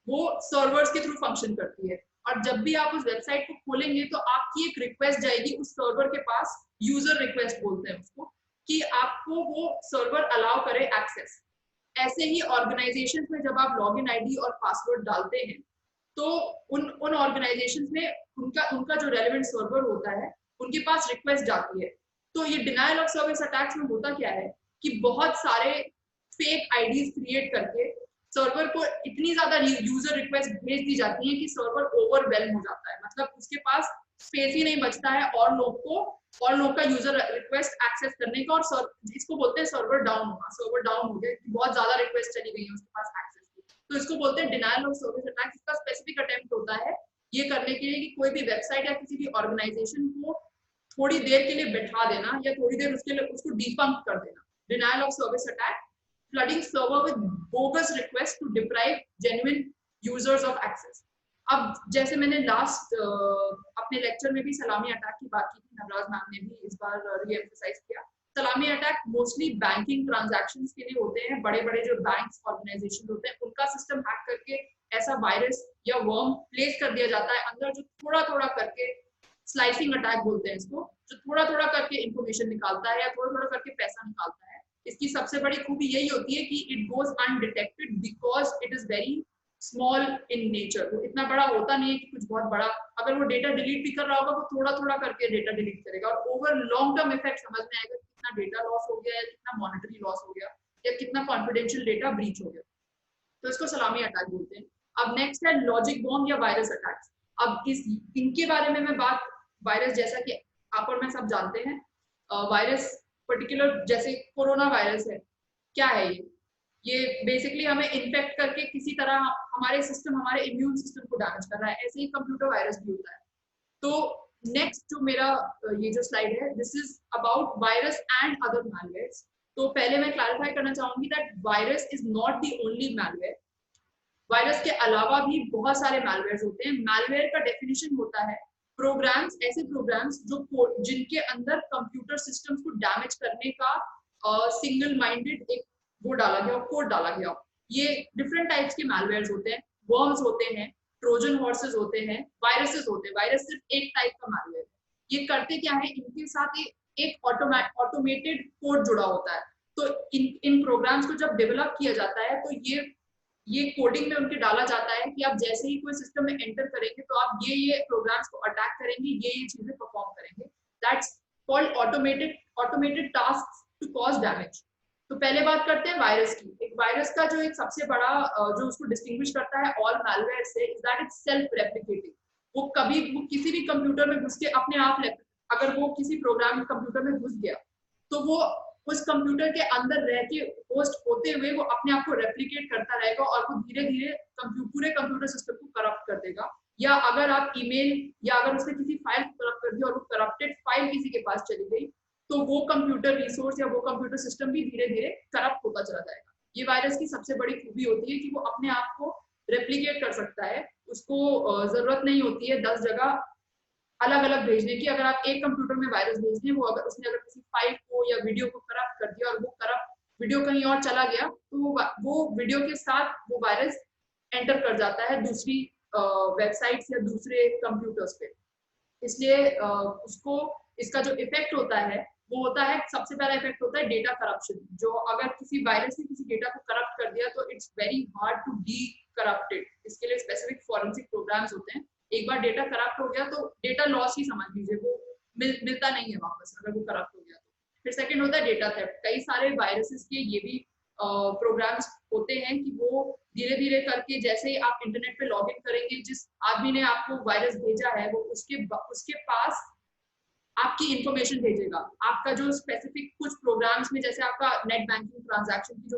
B: वो सर्वर्स के थ्रू फंक्शन करती है, और जब भी आप उस वेबसाइट को खोलेंगे तो आपकी एक रिक्वेस्ट जाएगी उस सर्वर के पास, यूजर रिक्वेस्ट बोलते हैं उसको। कि आपको वो सर्वर अलाउ करे एक्सेस। ऐसे ही ऑर्गेनाइजेशंस में जब आप लॉगिन आईडी और पासवर्ड डालते हैं तो उन ऑर्गेनाइजेशंस में उनका उनका जो रेलेवेंट सर्वर होता है उनके पास रिक्वेस्ट जाती है। तो ये डिनायल ऑफ सर्विस अटैक्स में होता क्या है कि बहुत सारे फेक आईडीज क्रिएट करके सर्वर को इतनी ज्यादा यूजर रिक्वेस्ट भेज दी जाती है कि सर्वर ओवरवेल्म हो जाता है, मतलब उसके पास स्पेस ही नहीं बचता है और लोग का यूजर रिक्वेस्ट एक्सेस करने का। और इसको बोलते हैं सर्वर डाउन होगा, सर्वर डाउन हो गया, बहुत ज्यादा रिक्वेस्ट चली गई है उसके पास एक्सेस की, तो इसको बोलते हैं डिनायल ऑफ सर्विस अटैक। इसका स्पेसिफिक अटेम्प्ट होता है ये करने के लिए कि कोई भी वेबसाइट या किसी भी ऑर्गेनाइजेशन को थोड़ी देर के लिए बैठा देना या थोड़ी देर उसके लिए उसको डिफंक्ट कर देना। Denial of service attack, flooding server with bogus requests to deprive genuine users of access। अब जैसे मैंने लास्ट अपने लेक्चर में भी सलामी अटैक की बात की थी, नवराज मैम ने भी इस बार रीएम्फसाइज किया। सलामी अटैक मोस्टली बैंकिंग ट्रांजैक्शंस के लिए होते हैं, बड़े बड़े जो बैंक्स ऑर्गेनाइजेशन होते हैं उनका सिस्टम हैक करके ऐसा वायरस या वर्म प्लेस कर दिया जाता है अंदर, जो थोड़ा थोड़ा करके, स्लाइसिंग अटैक बोलते हैं इसको, जो थोड़ा थोड़ा करके इंफॉर्मेशन निकालता है या थोड़ा थोड़ा करके पैसा निकालता है। इसकी सबसे बड़ी खूबी यही होती है कि it goes undetected because it is very small in nature. वो इतना बड़ा होता नहीं है कि कुछ बहुत बड़ा, अगर वो डेटा डिलीट भी कर रहा होगा वो थोड़ा थोड़ा करके डेटा डिलीट करेगा और ओवर लॉन्ग टर्म इफेक्ट समझ में आएगा कितना डेटा लॉस हो गया या कितना मॉनिटरी लॉस हो गया या कितना कॉन्फिडेंशियल डेटा ब्रीच हो गया। तो इसको सलामी अटैक बोलते हैं। अब नेक्स्ट है लॉजिक बॉम्ब या वायरस अटैक्स। अब इनके बारे में मैं बात, वायरस जैसा कि आप और मैं सब जानते हैं, वायरस पर्टिकुलर जैसे कोरोना वायरस है, क्या है ये बेसिकली हमें इन्फेक्ट करके किसी तरह हमारे सिस्टम, हमारे इम्यून सिस्टम को डैमेज कर रहा है। ऐसे ही कंप्यूटर वायरस भी होता है। तो नेक्स्ट जो मेरा ये जो स्लाइड है, this is about virus and other malwares. तो पहले मैं क्लैरिफाई करना चाहूंगी that virus is not the only malware. Virus के अलावा भी बहुत सारे मैलवेयर्स होते हैं। मैलवेयर का डेफिनेशन होता है प्रोग्राम्स, ऐसे प्रोग्राम्स जो जिनके अंदर कंप्यूटर सिस्टम्स को डैमेज करने का सिंगल माइंडेड एक वो डाला गया, कोड डाला गया। ये डिफरेंट टाइप्स के मैलवेयर्स होते हैं। वर्म्स होते हैं, ट्रोजन हॉर्सेस होते हैं, वायरसेस होते हैं। वायरस सिर्फ एक टाइप का मैलवेयर है। ये करते क्या है, इनके साथ एक ऑटोमेटेड कोड जुड़ा होता है। तो इन प्रोग्राम्स को जब डेवलप किया जाता है तो ये कोडिंग में उनके डाला जाता है कि आप जैसे ही कोई सिस्टम में एंटर करेंगे तो आप ये प्रोग्राम्स को अटैक करेंगे, ये चीजें परफॉर्म करेंगे। That's called automated task to cause damage. तो पहले बात करते हैं वायरस की। एक वायरस का जो एक सबसे बड़ा जो उसको डिस्टिंग्विश करता है ऑल मैलवेयर से, is that it's self replicating. वो किसी भी कंप्यूटर में घुस के अपने आप, अगर वो किसी प्रोग्राम कंप्यूटर में घुस गया तो वो उस कंप्यूटर के अंदर रह के होस्ट होते हुए वो अपने आप को रेप्लिकेट करता रहेगा और वो धीरे धीरे पूरे कंप्यूटर सिस्टम को करप्ट कर देगा। या अगर आप ईमेल या अगर उसने किसी फाइल को करप्ट कर दिया और वो करप्टेड फाइल किसी के पास चली गई तो वो कंप्यूटर रिसोर्स या वो कंप्यूटर सिस्टम भी धीरे धीरे करप्ट होता चला जाएगा। ये वायरस की सबसे बड़ी खूबी होती है कि वो अपने आप को रेप्लिकेट कर सकता है। उसको जरूरत नहीं होती है 10 जगह अलग अलग भेजने की। अगर आप एक कंप्यूटर में वायरस भेज दें, वो अगर उसने अगर किसी फाइल को या वीडियो को करप्ट कर दिया और वो करप्ट वीडियो कहीं और चला गया तो वो वीडियो के साथ वो वायरस एंटर कर जाता है दूसरी वेबसाइट्स या दूसरे कंप्यूटर्स पे। इसलिए उसको इसका जो इफेक्ट होता है वो होता है, सबसे पहला इफेक्ट होता है डेटा करप्शन। जो अगर किसी वायरस ने किसी डेटा को करप्ट कर दिया तो it's very hard to de corrupted. इसके लिए स्पेसिफिक फॉरेंसिक प्रोग्राम्स होते हैं। एक बार डेटा करप्ट हो गया तो डेटा लॉस ही समझ लीजिए, वो मिलता नहीं है वापस अगर वो करप्ट हो गया तो। फिर सेकंड होता है डेटा थेफ्ट। कई सारे वायरसेस के ये भी प्रोग्राम्स होते हैं कि वो धीरे धीरे करके, जैसे ही आप इंटरनेट पे लॉगिन करेंगे, जिस आदमी ने आपको वायरस भेजा है वो उसके पास आपकी इंफॉर्मेशन भेजेगा। आपका जो स्पेसिफिक कुछ प्रोग्राम्स में, जैसे आपका नेट बैंकिंग ट्रांजैक्शन की जो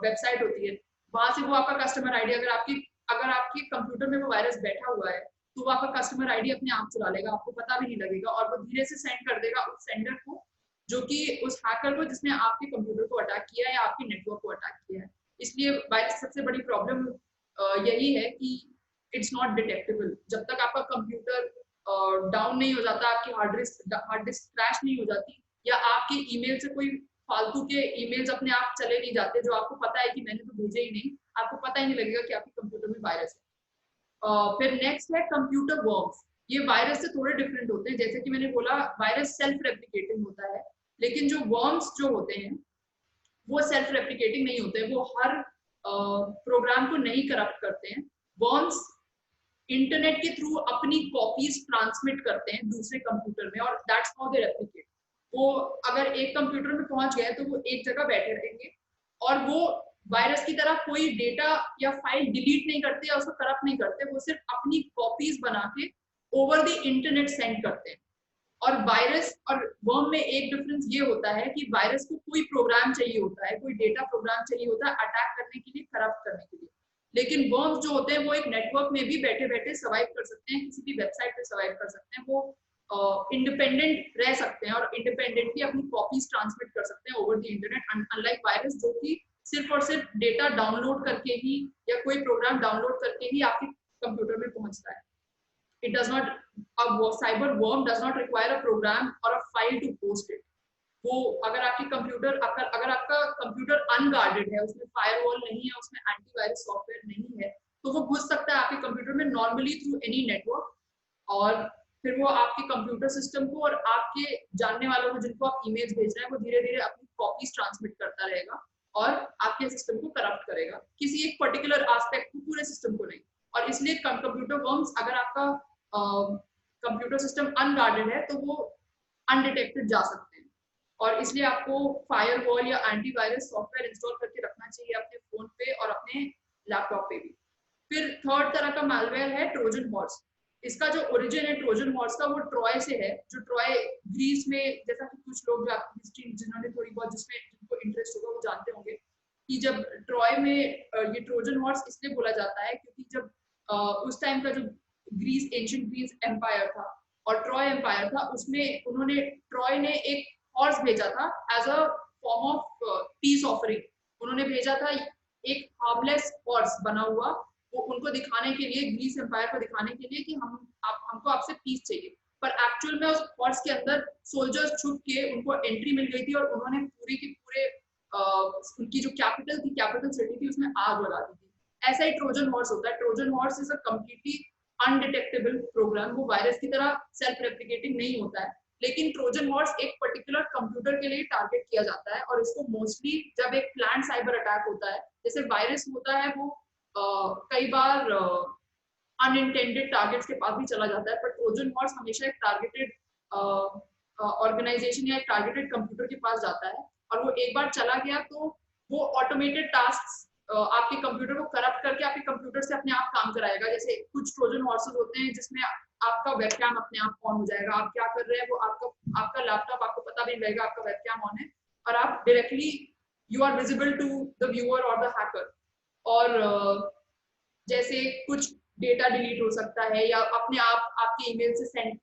B: वेबसाइट होती है, वहां से वो आपका कस्टमर आईडी, अगर आपके कंप्यूटर में वो वायरस बैठा हुआ है तो वो आपका कस्टमर आईडी अपने आप चुरा लेगा, आपको पता भी नहीं लगेगा, और वो धीरे से सेंड कर देगा उस सेंडर को, जो कि उस हैकर को जिसने आपके कंप्यूटर को अटैक किया है या आपके नेटवर्क को अटैक किया है। इसलिए वायरस सबसे बड़ी प्रॉब्लम यही है कि इट्स नॉट डिटेक्टेबल। जब तक आपका कंप्यूटर डाउन नहीं हो जाता, आपकी हार्ड डिस्क क्रैश नहीं हो जाती, या आपके ईमेल से कोई फालतू के ईमेल्स अपने आप चले नहीं जाते जो आपको पता है कि मैंने तो भेजे ही नहीं, आपको पता ही नहीं लगेगा कि आपके कंप्यूटर में वायरस है। फिर नेक्स्ट है कंप्यूटर वर्म्स। ये वायरस से थोड़े डिफरेंट होते हैं। जैसे कि मैंने बोला, वायरस सेल्फ रेप्लिकेटिंग होता है, लेकिन जो वर्म्स जो होते हैं वो सेल्फ रेप्लिकेटिंग नहीं होते हैं, वो हर प्रोग्राम को नहीं करप्ट करते हैं। वर्म्स इंटरनेट के थ्रू अपनी कॉपीज ट्रांसमिट करते हैं दूसरे कंप्यूटर में, और दैट्स हाउ दे रेप्लिकेट। वो अगर एक कंप्यूटर में पहुंच गए तो वो एक जगह बैठे रहेंगे, और वो वायरस की तरह कोई डेटा या फाइल डिलीट नहीं करते या उसको करप्ट नहीं करते, वो सिर्फ अपनी कॉपीज बना के ओवर द इंटरनेट सेंड करते हैं। और वायरस और वर्म में एक डिफरेंस ये होता है कि वायरस को कोई प्रोग्राम चाहिए होता है, कोई डेटा प्रोग्राम चाहिए होता है अटैक करने के लिए, करप्ट करने के लिए। लेकिन वर्म्स जो होते हैं वो एक नेटवर्क में भी बैठे बैठे सर्वाइव कर सकते हैं, किसी भी वेबसाइट पे सर्वाइव कर सकते हैं, वो इंडिपेंडेंट रह सकते हैं और इंडिपेंडेंटली अपनी कॉपीज ट्रांसमिट कर सकते हैं over the internet, unlike virus जो कि सिर्फ और सिर्फ डेटा डाउनलोड करके ही या कोई प्रोग्राम डाउनलोड करके ही आपके कंप्यूटर में पहुंचता है। It does not, a cyber worm does not require a program or a file to host it. वो अगर आपकी कंप्यूटर अगर आपका कंप्यूटर अनगार्डेड है, उसमें फायरवॉल नहीं है, उसमें एंटीवायरस सॉफ्टवेयर नहीं है, तो वो घुस सकता है आपके कंप्यूटर में नॉर्मली थ्रू एनी नेटवर्क, और फिर वो आपके कंप्यूटर सिस्टम को और आपके जानने वालों को जिनको आप ईमेल्स भेज रहे हैं वो धीरे धीरे अपनी कॉपीज ट्रांसमिट करता रहेगा और आपके सिस्टम को करप्ट करेगा, किसी एक पर्टिकुलर एस्पेक्ट को, पूरे सिस्टम को नहीं। और इसलिए कंप्यूटर वर्म्स, अगर आपका कंप्यूटर सिस्टम अनगार्डेड है तो वो अनडिटेक्टेड जा सकते हैं, और इसलिए आपको फायरवॉल या एंटीवायरस सॉफ्टवेयर इंस्टॉल करके रखना चाहिए अपने फोन पे और अपने लैपटॉप पे भी। फिर थर्ड तरह का मैलवेयर है ट्रोजन हॉर्स। इसका जो ओरिजिन है ट्रोजन हॉर्स का, वो ट्रॉय से है, जो ट्रॉय ग्रीस में, जैसा कि कुछ लोग जो आपकी हिस्ट्री जिन्होंने थोड़ी बहुत जिसमें जिनको इंटरेस्ट होगा वो जानते होंगे कि जब ट्रॉय में ये ट्रोजन हॉर्स इसलिए बोला जाता है क्योंकि जब उस टाइम का जो ग्रीस, एंशिएंट ग्रीस एम्पायर था और ट्रॉय एम्पायर था, उसमें उन्होंने, ट्रॉय ने एक हॉर्स भेजा था as a form of peace offering. उन्होंने भेजा था एक हार्मलेस हॉर्स बना हुआ, वो उनको दिखाने के लिए, ग्रीस एम्पायर को दिखाने के लिए कि हमको आपसे पीस चाहिए। पर एक्चुअल में उस हॉर्स के अंदर सोल्जर्स छुप के उनको एंट्री मिल गई थी और उन्होंने पूरे के पूरे उनकी जो कैपिटल थी, कैपिटल सिटी थी, उसमें आग लगा दी थी। ऐसा ही ट्रोजन हॉर्स होता है। Trojan horse is a completely undetectable program, वो वायरस की तरह सेल्फ रेप्लिकेटिंग नहीं होता है, लेकिन ट्रोजन हॉर्स एक पर्टिकुलर कंप्यूटर के लिए टारगेट किया जाता है, और इसको मोस्टली जब एक प्लान साइबर अटैक होता है, जैसे वायरस होता है, वो कई बार अनइंटेंडेड टारगेट्स के पास भी चला जाता है, पर ट्रोजन हॉर्स हमेशा एक टारगेटेड ऑर्गेनाइजेशन या एक टारगेटेड कंप्यूटर के पास जाता है, और वो एक बार चला गया तो वो ऑटोमेटेड टास्क आपके कंप्यूटर को करप्ट करके आपके कंप्यूटर से अपने आप काम कराएगा। जैसे कुछ ट्रोजन हॉर्सेस होते हैं जिसमें आपका वेबकैम अपने आप ऑन हो जाएगा, आप क्या कर रहे हैं वो आपका लैपटॉप, आपको पता भी नहीं लगेगा आपका वेबकैम ऑन है, और आप directly you are visible to the viewer और द हैकर। और जैसे कुछ डेटा डिलीट हो सकता है, या अपने आप आपके ईमेल से सेंड,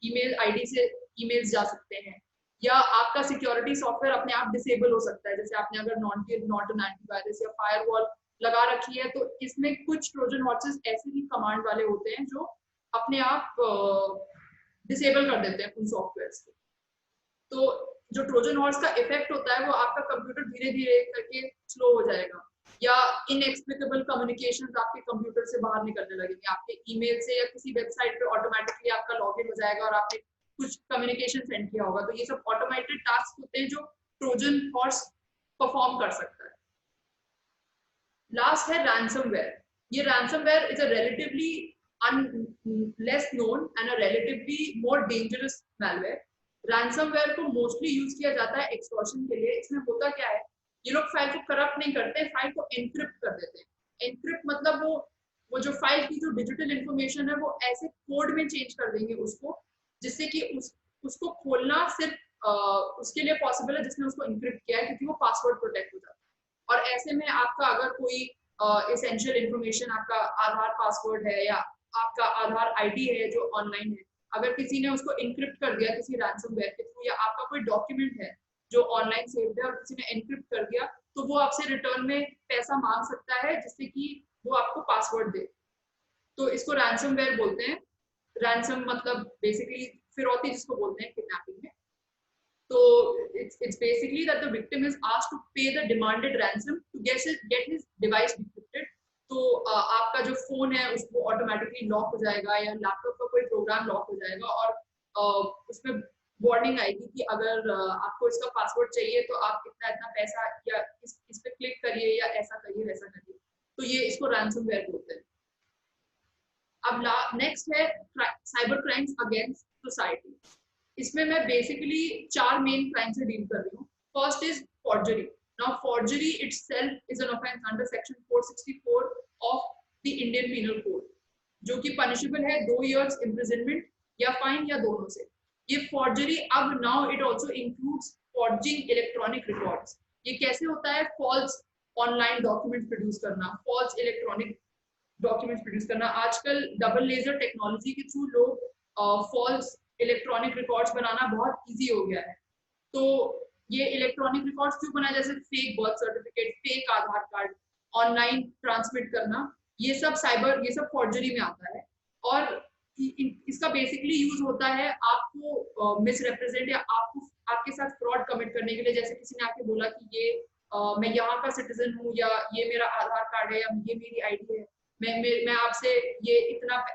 B: ईमेल आईडी से ईमेल्स जा सकते हैं, या आपका सिक्योरिटी सॉफ्टवेयर अपने आप डिसेबल हो सकता है। जैसे आपने अगर नॉट एन एंटीवायरस या फायरवॉल लगा रखी है, तो इसमें कुछ ट्रोजन हॉर्सेस ऐसे ही कमांड वाले होते हैं जो अपने आप डिसेबल कर देते हैं उन सॉफ्टवेयर्स को। तो जो ट्रोजन हॉर्स का इफेक्ट होता है वो आपका कंप्यूटर धीरे धीरे करके स्लो हो जाएगा, या इनएक्सप्लिकेबल कम्युनिकेशंस आपके कंप्यूटर से बाहर निकलने लगेंगे, आपके ईमेल से या किसी वेबसाइट पे ऑटोमेटिकली आपका लॉगिन हो जाएगा और आपने कुछ कम्युनिकेशन सेंड किया होगा। तो ये सब ऑटोमेटेड टास्क होते हैं जो ट्रोजन हॉर्स परफॉर्म कर सकता है। लास्ट है रैंसमवेयर। ये ransomware is a relatively less known and a relatively more dangerous malware. Ransomware को मोस्टली यूज किया जाता है एक्सटॉर्शन के लिए। इसमें होता क्या है, ये लोग फाइल को करप्ट नहीं करते, फाइल को एनक्रिप्ट कर देते हैं। एनक्रिप्ट मतलब वो जो फाइल की जो डिजिटल इंफॉर्मेशन है वो ऐसे कोड में चेंज कर देंगे उसको, जिससे कि उसको खोलना सिर्फ उसके लिए पॉसिबल है जिसने उसको एनक्रिप्ट किया है, क्योंकि वो पासवर्ड प्रोटेक्ट हो जाता है। और ऐसे में आपका अगर कोई एसेंशियल इंफॉर्मेशन, आपका आधार पासवर्ड है या आपका आधार आईडी है जो ऑनलाइन है, अगर किसी ने उसको एनक्रिप्ट कर दिया किसी रैंसमवेयर के थ्रू, या आपका कोई डॉक्यूमेंट है जो ऑनलाइन सेव है और किसी ने एनक्रिप्ट कर दिया, तो वो आपसे रिटर्न में पैसा मांग सकता है जिससे कि वो आपको पासवर्ड दे। तो इसको रैंसमवेयर बोलते हैं। रैंसम मतलब बेसिकली फिरौती जिसको बोलते हैं किडनैपिंग में। तो it's basically that the victim is asked to pay the demanded ransom to get his device decrypted। तो आपका जो फोन है उसको ऑटोमेटिकली लॉक हो जाएगा, या लैपटॉप का कोई प्रोग्राम लॉक हो जाएगा, और उसमें वार्निंग आएगी कि अगर आपको इसका पासवर्ड चाहिए तो आप इतना इतना पैसा या इस पे क्लिक करिए या ऐसा करिए वैसा करिए। तो ये इसको रैंसमवेयर बोलते हैं। अब नेक्स्ट है साइबर क्राइम्स अगेंस्ट सोसाइटी। इसमें मैं बेसिकली 4 मेन क्राइम से डील कर रही हूँ। First is forgery. Now forgery itself is an offence under section 464 of the Indian penal code, जो कि पनिशेबल है 2 इयर्स इम्प्रिजनमेंट या फाइन या दोनों से। ये फॉर्जरी अब now it also includes forging electronic records. ये कैसे होता है? फॉल्स ऑनलाइन डॉक्यूमेंट्स प्रोड्यूस करना, फॉल्स इलेक्ट्रॉनिक डॉक्यूमेंट्स प्रोड्यूस करना। आजकल डबल लेजर टेक्नोलॉजी के थ्रू लोग फॉल्स इलेक्ट्रॉनिक रिकॉर्ड्स बनाना बहुत इजी हो गया है। तो ये इलेक्ट्रॉनिक रिकॉर्ड्स क्यों बनाए? जैसे फेक बर्थ सर्टिफिकेट, फेक आधार कार्ड ऑनलाइन ट्रांसमिट करना, ये सब फॉर्जरी में आता है। और इसका बेसिकली यूज होता है आपको मिसरिप्रेजेंट या आपके साथ फ्रॉड कमिट करने के लिए। जैसे किसी ने आके बोला कि ये मैं यहाँ का सिटीजन हूँ, या ये मेरा आधार कार्ड है, या ये मेरी आईडी है, मैं आपसे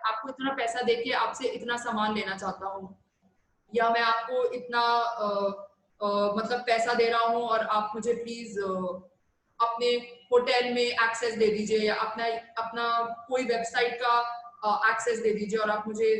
B: आपको इतना पैसा देके आपसे इतना सामान लेना चाहता हूँ, या मैं आपको इतना मतलब पैसा दे रहा हूँ और आप मुझे प्लीज अपने होटल में एक्सेस दे दीजिए, या अपना कोई वेबसाइट का एक्सेस दे दीजिए, और आप मुझे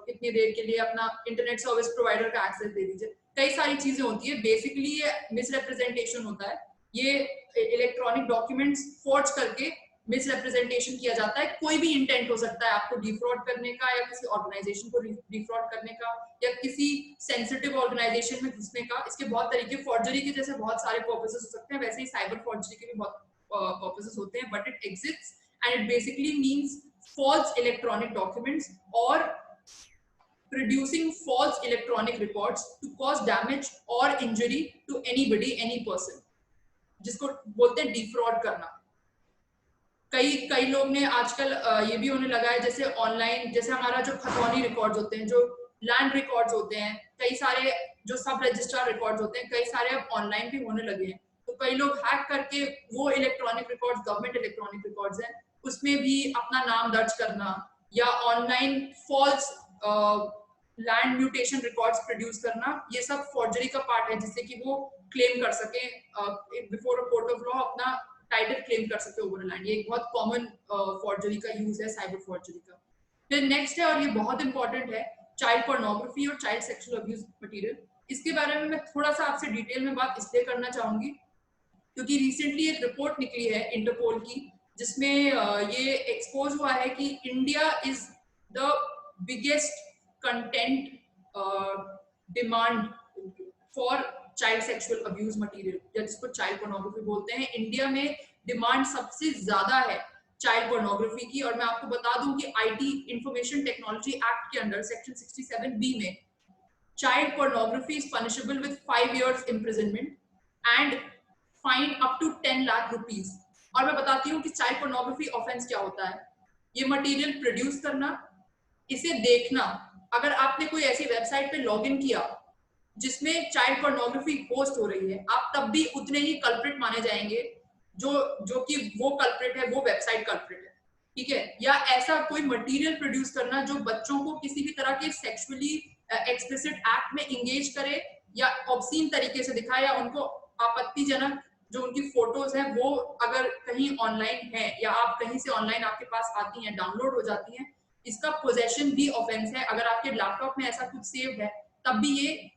B: इतनी देर के लिए अपना इंटरनेट सर्विस प्रोवाइडर का एक्सेस दे दीजिए। कई सारी चीजें होती है। बेसिकली ये मिसरिप्रेजेंटेशन होता है। ये इलेक्ट्रॉनिक डॉक्यूमेंट्स फोर्ज करके मिसरिप्रेजेंटेशन किया जाता है। कोई भी इंटेंट हो सकता है, आपको डिफ्रॉड करने का, या किसी ऑर्गेनाइजेशन को डिफ्रॉड करने का, या किसी सेंसिटिव ऑर्गेनाइजेशन में घुसने का। इसके बहुत तरीके, फॉर्जरी के जैसे बहुत सारे पर्पसेस हो सकते हैं, वैसे ही साइबर फॉर्जरी के भी बहुत पर्पसेस होते हैं। But it exists and it basically means false electronic documents or producing false electronic records to cause damage or injury to anybody, any person, जिसको बोलते हैं डिफ्रॉड करना। कई लोग ने आजकल ये भी होने लगा है, जैसे ऑनलाइन, जैसे हमारा जो खतौनी रिकॉर्ड्स होते हैं, जो लैंड रिकॉर्ड्स होते हैं, कई सारे जो सब रजिस्ट्रार रिकॉर्ड्स होते हैं, कई सारे अब ऑनलाइन भी होने लगे हैं। तो कई लोग हैक करके वो electronic records, government electronic records हैं, उसमें भी अपना नाम दर्ज करना, या online false land mutation records produce करना, ये सब फॉर्जरी का पार्ट है, जिससे कि वो क्लेम कर सके before a court of law, अपना टाइटल क्लेम कर सकते ओवर लैंड। ये एक बहुत कॉमन फॉर्जरी का यूज है, साइबर फॉर्जरी का। फिर नेक्स्ट है, और ये बहुत इंपॉर्टेंट है, चाइल्ड पोर्नोग्राफी और चाइल्ड सेक्सुअल अब्यूज मटेरियल। इसके बारे में मैं थोड़ा सा आपसे डिटेल में बात इसलिए करना चाहूंगी क्योंकि रिसेंटली एक रिपोर्ट निकली है इंटरपोल की, जिसमें ये एक्सपोज हुआ है कि India is the biggest content demand for child sexual abuse material, या जिसको चाइल्ड पोर्नोग्राफी बोलते हैं। इंडिया में डिमांड सबसे ज्यादा है चाइल्ड पोर्नोग्राफी की। और मैं आपको बता दूं कि आईटी इंफॉर्मेशन टेक्नोलॉजी एक्ट के अंडर सेक्शन 67B में child pornography is punishable with 5 years imprisonment and fine up to 10 lakh rupees. और मैं बताती हूँ कि चाइल्ड पोर्नोग्राफी ऑफेंस क्या होता है। ये मटेरियल प्रोड्यूस करना, इसे देखना, अगर आपने कोई ऐसी वेबसाइट पे लॉगिन किया जिसमें चाइल्ड पोर्नोग्राफी पोस्ट हो रही है, आप तब भी उतने ही कल्प्रिट माने जाएंगे जो कि वो कल्प्रिट है, वो वेबसाइट कल्प्रिट है, ठीक है। या ऐसा कोई मटेरियल प्रोड्यूस करना जो बच्चों को किसी भी तरह के सेक्सुअली एक्सप्लिसिट एक्ट में इंगेज करे, या ऑब्सीन तरीके से दिखाए, या उनको आपत्तिजनक जो उनकी फोटोज हैं वो अगर कहीं ऑनलाइन है, या आप कहीं से ऑनलाइन आपके पास आती हैं, डाउनलोड हो जाती हैं, इसका पोजेशन भी ऑफेंस है। अगर आपके लैपटॉप में ऐसा कुछ सेव है तब भी ये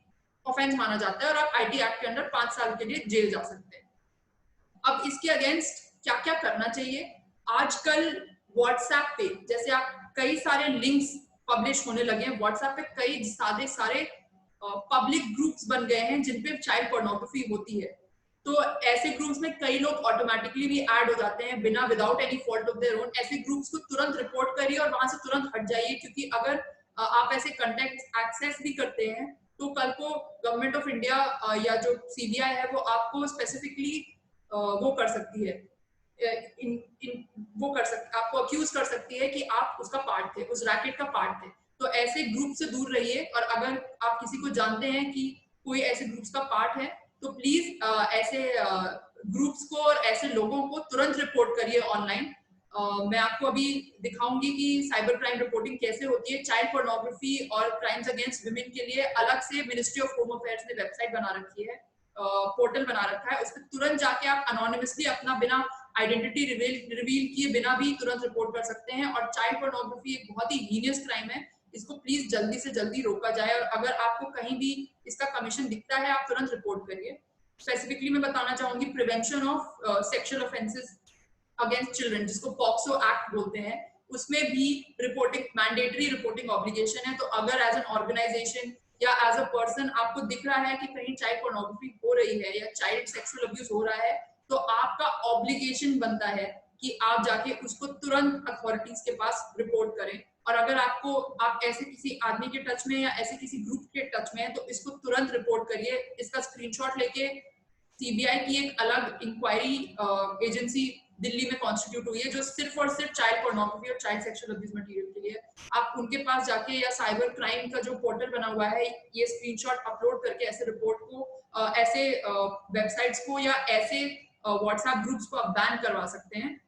B: ऑफेंस माना जाता है, और आप आईटी एक्ट के अंदर 5 साल के लिए जेल जा सकते हैं। अब इसके अगेंस्ट क्या क्या करना चाहिए? आजकल व्हाट्सएप पे जैसे आप कई सारे लिंक्स पब्लिश होने लगे हैं। व्हाट्सएप पे कई सारे पब्लिक ग्रुप्स बन गए हैं जिन पे चाइल्ड पोर्नोग्राफी होती है। तो ऐसे ग्रुप्स में कई लोग ऑटोमेटिकली भी ऐड हो जाते हैं बिना without any fault of their own. ऐसे ग्रुप्स को तुरंत रिपोर्ट करिए और वहां से तुरंत हट जाइए, क्योंकि अगर आप ऐसे कंटेंट एक्सेस भी करते हैं तो कल को गवर्नमेंट ऑफ इंडिया या जो सीबीआई है वो आपको स्पेसिफिकली वो कर सकती है, आपको अक्यूज कर सकती है कि आप उसका पार्ट थे, उस रैकेट का पार्ट थे। तो ऐसे ग्रुप से दूर रहिए, और अगर आप किसी को जानते हैं कि कोई ऐसे ग्रुप्स का पार्ट है तो प्लीज ऐसे ग्रुप्स को और ऐसे लोगों को तुरंत रिपोर्ट करिए ऑनलाइन, मैं आपको अभी दिखाऊंगी कि साइबर क्राइम रिपोर्टिंग कैसे होती है। चाइल्ड पोर्नोग्राफी और क्राइम्स अगेंस्ट वुमेन के लिए अलग से मिनिस्ट्री ऑफ होम अफेयर्स ने वेबसाइट बना रखी है, पोर्टल बना रखा है। उस पर तुरंत जाके आप अनोनिमसली अपना बिना आइडेंटिटी रिवील किए बिना भी तुरंत रिपोर्ट कर सकते हैं। और चाइल्ड पोर्नोग्राफी एक बहुत ही हीनियस क्राइम है, इसको प्लीज जल्दी से जल्दी रोका जाए। और अगर आपको कहीं भी इसका कमीशन दिखता है आप तुरंत रिपोर्ट करिए। स्पेसिफिकली मैं बताना चाहूंगी prevention of sexual offences against children, जिसको पॉक्सो एक्ट बोलते हैं, उसमें भी रिपोर्टिंग मैंडेटरी रिपोर्टिंग ऑब्लिगेशन है। तो अगर एज एन ऑर्गेनाइजेशन या एज अ पर्सन आपको दिख रहा है कि कहीं चाइल्ड पोर्नोग्राफी हो रही है या चाइल्ड सेक्सुअल अब्यूज हो रहा है, तो आपका ऑब्लिगेशन बनता है कि आप जाके उसको तुरंत अथॉरिटीज के पास रिपोर्ट करें। और अगर आपको आप ऐसे किसी आदमी के टच में या ऐसे किसी ग्रुप के टच में है तो इसको तुरंत रिपोर्ट करिए। इसका स्क्रीनशॉट लेके सीबीआई की एक अलग इंक्वायरी एजेंसी दिल्ली में कॉन्स्टिट्यूट हुई है जो सिर्फ और सिर्फ चाइल्ड पोर्नोग्राफी और चाइल्ड सेक्सुअल अब्यूज मटेरियल के लिए। आप उनके पास जाके या साइबर क्राइम का जो पोर्टल बना हुआ है ये स्क्रीनशॉट अपलोड करके ऐसे रिपोर्ट को ऐसे वेबसाइट्स को या ऐसे व्हाट्सएप ग्रुप्स को आप बैन करवा सकते हैं।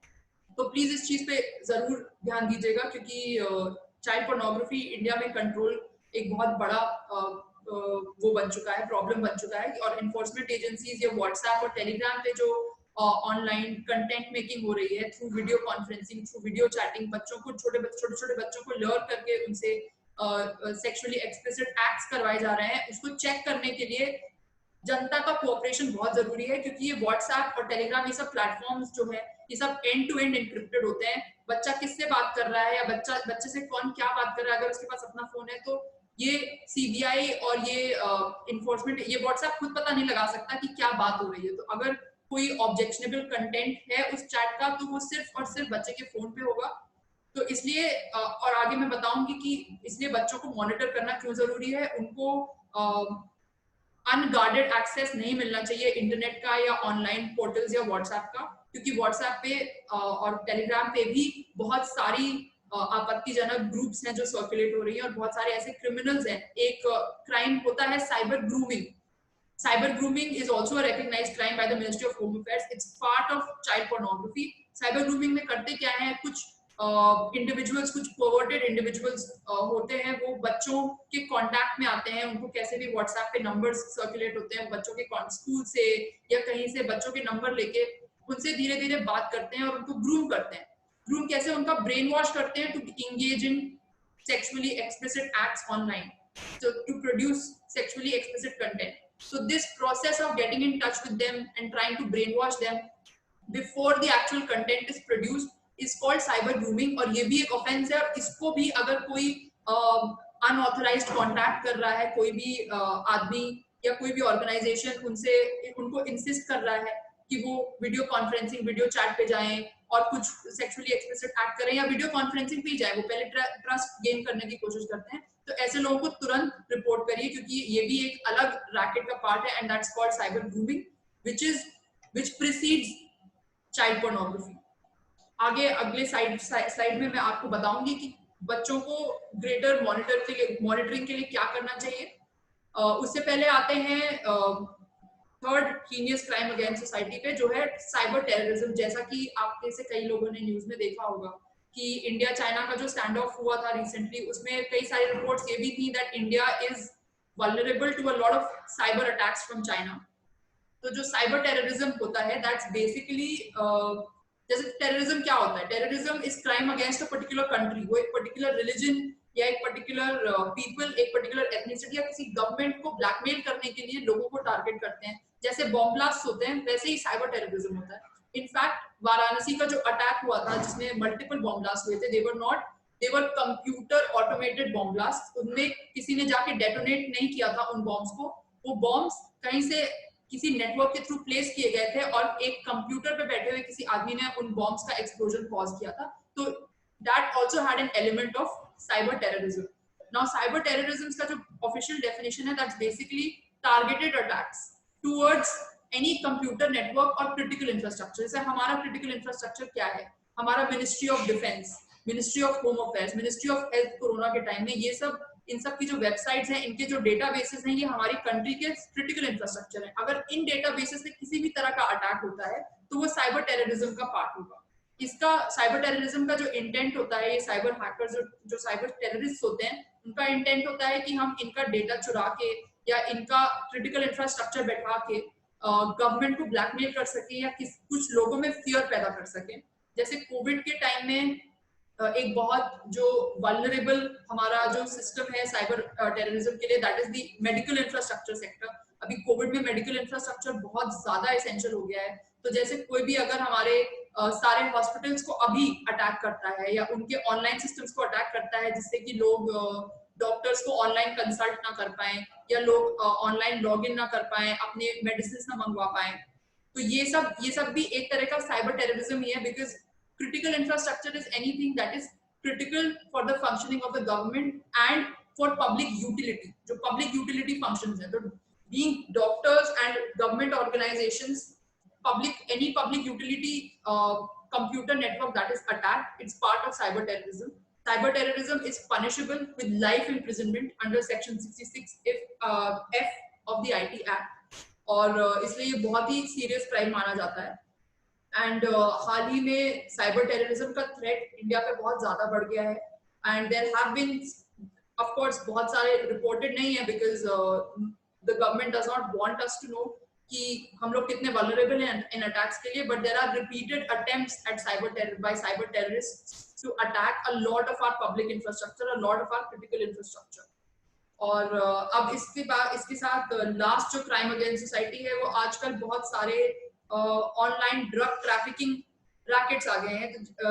B: तो प्लीज इस चीज पे जरूर ध्यान दीजिएगा क्योंकि चाइल्ड पोर्नोग्राफी इंडिया में कंट्रोल एक बहुत बड़ा वो बन चुका है, प्रॉब्लम बन चुका है। और इन्फोर्समेंट एजेंसीज या व्हाट्सएप और टेलीग्राम पे जो ऑनलाइन कंटेंट मेकिंग हो रही है through video conferencing, through video chatting, बच्चों को छोटे छोटे बच्चों को लर्न करके उनसे सेक्सुअली एक्सप्लिसिट एक्ट्स करवाए जा रहे हैं, उसको चेक करने के लिए जनता का कोऑपरेशन बहुत जरूरी है। क्योंकि ये व्हाट्सएप और टेलीग्राम ये सब प्लेटफॉर्म्स जो है ये सब एंड टू एंड एन्क्रिप्टेड होते हैं। बच्चा किससे बात कर रहा है या बच्चे से कौन क्या बात कर रहा है, अगर उसके पास अपना फोन है तो ये सीबीआई और ये इन्फोर्समेंट ये व्हाट्सएप खुद पता नहीं लगा सकता कि क्या बात हो रही है। तो अगर कोई ऑब्जेक्शनेबल कंटेंट है उस चैट का तो वो सिर्फ और सिर्फ बच्चे के फोन पे होगा। तो इसलिए और आगे मैं बताऊंगी कि इसलिए बच्चों को मॉनिटर करना क्यों जरूरी है। उनको अनगार्डेड एक्सेस नहीं मिलना चाहिए इंटरनेट का या ऑनलाइन पोर्टल्स या व्हाट्सएप का, क्योंकि व्हाट्सएप पे और टेलीग्राम पे भी बहुत सारी आपत्तिजनक ग्रुप्स हैं जो सर्कुलेट हो रही हैं और बहुत सारे ऐसे क्रिमिनल्स हैं। एक क्राइम होता है cyber grooming. Cyber grooming is also a recognized crime by the Ministry of Home Affairs. It's part of child pornography. Cyber grooming में करते क्या है, कुछ इंडिविजुअल्स कुछ परवर्टेड इंडिविजुअल्स होते हैं, वो बच्चों के कांटेक्ट में आते हैं। उनको कैसे भी व्हाट्सएप पे नंबर्स सर्कुलेट होते हैं बच्चों के स्कूल से या कहीं से बच्चों के नंबर लेके उनसे धीरे धीरे बात करते हैं और उनको ग्रूम करते हैं। ग्रूम कैसे, उनका ब्रेन वॉश करते हैं to engage in sexually explicit acts online, to produce sexually explicit content. So this process of getting in touch with them and trying to brainwash them before the actual content is produced is called cyber grooming। और ये भी एक ऑफेंस है। और इसको भी अगर कोई अनऑथराइज्ड कांटेक्ट कर रहा है, कोई भी आदमी या कोई भी ऑर्गेनाइजेशन उनसे उनको इंसिस्ट कर रहा है कि वो वीडियो कॉन्फ्रेंसिंग वीडियो चैट पे जाएं और कुछ सेक्सुअली एक्सप्लिसिट एक्ट करें या वीडियो कॉन्फ्रेंसिंग पे जाए, वो पहले ट्रस्ट गेन करने की कोशिश करते हैं। तो ऐसे लोगों को तुरंत रिपोर्ट करिए क्योंकि ये भी एक अलग रैकेट का पार्ट है and that's called cyber grooming which precedes child pornography. आगे अगले स्लाइड में मैं आपको बताऊंगी कि बच्चों को ग्रेटर मॉनिटरिंग के लिए क्या करना चाहिए। उससे पहले आते हैं third heinous crime against society पे, जो है साइबर टेररिज्म। जैसा कि आपके से कई लोगों ने न्यूज में देखा होगा कि इंडिया चाइना का जो स्टैंड ऑफ हुआ था रिसेंटली, उसमें कई सारी रिपोर्ट्स ये भी थी that India is vulnerable to a lot of cyber attacks from China. तो जो साइबर टेररिज्म होता है दैट्स बेसिकली जैसे टेररिज्म क्या होता है, terrorism is crime against a particular country. वो एक पर्टिकुलर रिलीजन या एक पर्टिकुलर पीपल, एक पर्टिकुलर एथनिसिटी या किसी गवर्नमेंट को ब्लैकमेल करने के लिए लोगों को टारगेट करते हैं। जैसे बॉम्ब ब्लास्ट होते हैं वैसे ही साइबर टेररिज्म होता है। इनफैक्ट वाराणसी का जो अटैक हुआ था जिसमें मल्टीपल बॉम्ब ब्लास्ट हुए थे, दे वर कंप्यूटर ऑटोमेटेड बॉम्ब ब्लास्ट। उनमें किसी ने जाके डेटोनेट नहीं किया था उन बॉम्ब्स को, वो बॉम्ब्स कहीं से किसी नेटवर्क के थ्रू प्लेस किए गए थे और एक कंप्यूटर पे बैठे हुए किसी आदमी ने उन बॉम्ब्स का एक्सप्लोजन कॉज किया था। तो that also had an element of cyber terrorism. Now cyber terrorism का जो ऑफिशियल डेफिनेशन है that's basically targeted attacks towards any computer network और क्रिटिकल इंफ्रास्ट्रक्चर। जैसे हमारा क्रिटिकल इंफ्रास्ट्रक्चर क्या है, हमारा ministry of defence, ministry of home affairs, ministry of health corona के टाइम में, ये सब इन सब की जो वेबसाइट्स हैं, इनके जो डेटाबेसेस हैं, ये हमारी कंट्री के क्रिटिकल इंफ्रास्ट्रक्चर है। अगर इन डेटाबेसेस में किसी भी तरह का अटैक होता है तो वो साइबर टेररिज्म का पार्ट होगा। इसका साइबर टेररिज्म का जो इंटेंट होता है, ये साइबर हैकर्स जो साइबर टेररिस्ट होते हैं, उनका इंटेंट होता है कि हम इनका डेटा चुरा के या इनका क्रिटिकल इंफ्रास्ट्रक्चर बैठा के गवर्नमेंट को ब्लैकमेल कर सके या कुछ लोगों में फियर पैदा कर सके। जैसे कोविड के टाइम में एक बहुत जो वल्नरेबल हमारा जो सिस्टम है साइबर टेररिज्म के लिए, that is the medical infrastructure sector. अभी कोविड में मेडिकल इंफ्रास्ट्रक्चर बहुत ज्यादा एसेंशियल हो गया है। तो जैसे कोई भी अगर हमारे सारे हॉस्पिटल्स को अभी अटैक करता है या उनके ऑनलाइन सिस्टम्स को अटैक करता है, जिससे कि लोग डॉक्टर्स को ऑनलाइन कंसल्ट ना कर पाए या लोग ऑनलाइन लॉग इन ना कर पाए, अपने मेडिसिन ना मंगवा पाए, तो ये सब भी एक तरह का साइबर टेररिज्म ही है। Because critical infrastructure is anything that is critical for the functioning of the government and for public utility, जो public utility functions है। तो being doctors and government organizations, any public utility computer network that is attacked, it's part of cyber terrorism. Cyber terrorism is punishable with life imprisonment under section 66 F of the IT Act, और इसलिए ये बहुत ही सीरियस क्राइम माना जाता है। एंड हाल ही में साइबर टेररिज्म का थ्रेट इंडिया पे बहुत ज्यादा बढ़ गया है। And there have been of course बहुत सारे रिपोर्टेड नहीं है, because the government does not want us to know कि हम लोग कितने वल्नरेबल हैं इन अटैक्स के लिए, but there are repeated attempts at cyber terrorists to attack a lot of our public infrastructure, a lot of our critical infrastructure. और अब इसके साथ लास्ट जो क्राइम अगेंस्ट सोसाइटी है, वो आजकल बहुत सारे ऑनलाइन ड्रग ट्रैफिकिंग रैकेट्स आ गए हैं। तो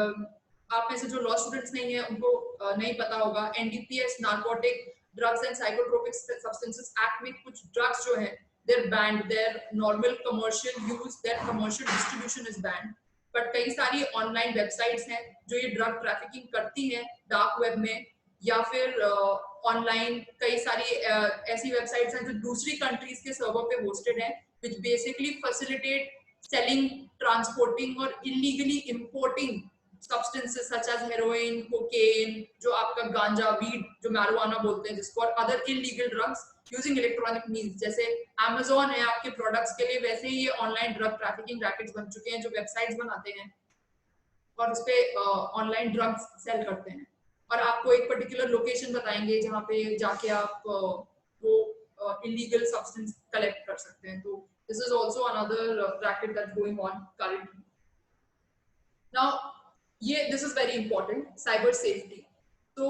B: आप में से जो लॉ स्टूडेंट्स नहीं है उनको नहीं पता होगा, NDPS narcotic drugs and psychotropic substances act में कुछ ड्रग्स जो है they're banned, their normal commercial use, their commercial distribution is banned. But कई सारी ऑनलाइन वेबसाइट्स हैं जो ये ड्रग ट्रैफिकिंग करती हैं डार्क वेब में, या फिर ऑनलाइन कई सारी ऐसी वेबसाइट्स हैं जो दूसरी कंट्रीज के सर्वर पे होस्टेड हैं, which basically facilitate selling, transporting or illegally importing substances such as heroin, cocaine, जो आपका गांजा, वीड, जो marijuana बोलते हैं जिसको, और other illegal drugs using electronic means। जैसे Amazon है आपके प्रोडक्ट्स के लिए, वैसे ही ये ऑनलाइन ड्रग ट्रैफिकिंग रैकेट्स बन चुके हैं जो वेबसाइट्स बनाते हैं और उस पे ऑनलाइन ड्रग्स सेल करते हैं, और आपको एक पर्टिकुलर लोकेशन बताएंगे जहाँ पे जाके आप वो illegal substance collect कर सकते हैं। तो this is also another racket that's going on currently. Now, this is very important, cyber safety. So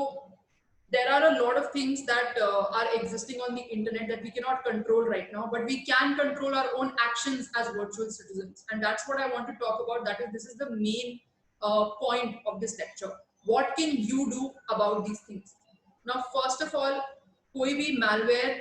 B: there are a lot of things that are existing on the internet that we cannot control right now, but we can control our own actions as virtual citizens, and that's what I want to talk about. This is the main point of this lecture. What can you do about these things? Now, first of all, कोई भी malware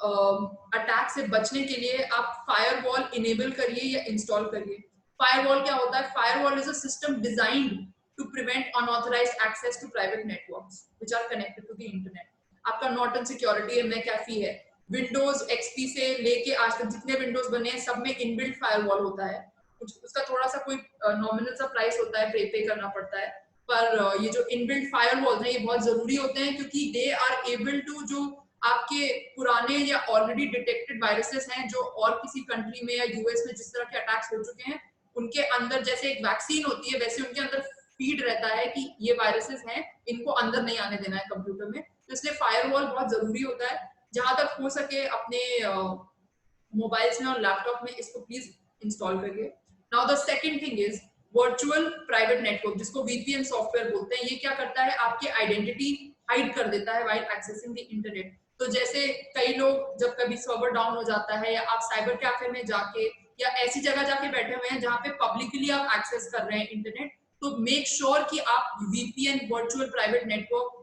B: अटैक से बचने के लिए आप फायरवॉल इनेबल करिए या इंस्टॉल करिए। फायरवॉल क्या होता है? Firewall is a system designed to prevent unauthorised access to private networks which are connected to the internet. आपका नॉर्टन सिक्योरिटी है, मैकेफी है, विंडोज एक्सपी से लेके आज तक जितने विंडोज बने हैं सब में इनबिल्ट फायरवॉल होता है। उसका थोड़ा सा कोई नॉमिनल सा प्राइस होता है, पे करना पड़ता है, पर ये जो इनबिल्ट फायरवॉल है ये बहुत जरूरी होते हैं, क्योंकि दे आर एबल टू, जो आपके पुराने या ऑलरेडी डिटेक्टेड वायरसेस हैं जो और किसी कंट्री में या यूएस में जिस तरह के अटैक्स हो चुके हैं, उनके अंदर जैसे एक वैक्सीन होती है वैसे उनके अंदर फीड रहता है कि ये वायरसेस हैं, इनको अंदर नहीं आने देना है कंप्यूटर में। तो इसलिए फायरवॉल बहुत जरूरी होता है। जहां तक हो सके अपने मोबाइल्स में और लैपटॉप में इसको प्लीज इंस्टॉल करिए। Now the second thing is virtual private network, जिसको वीपीएन सॉफ्टवेयर बोलते हैं। ये क्या करता है? आपकी आइडेंटिटी हाइड कर देता है व्हाइल एक्सेसिंग द इंटरनेट। तो जैसे कई लोग जब कभी सर्वर डाउन हो जाता है या आप साइबर कैफे में जाके या ऐसी जगह जाके बैठे हुए हैं जहाँ पे पब्लिकली आप एक्सेस कर रहे हैं इंटरनेट, तो मेक श्योर कि आप वीपीएन वर्चुअल प्राइवेट नेटवर्क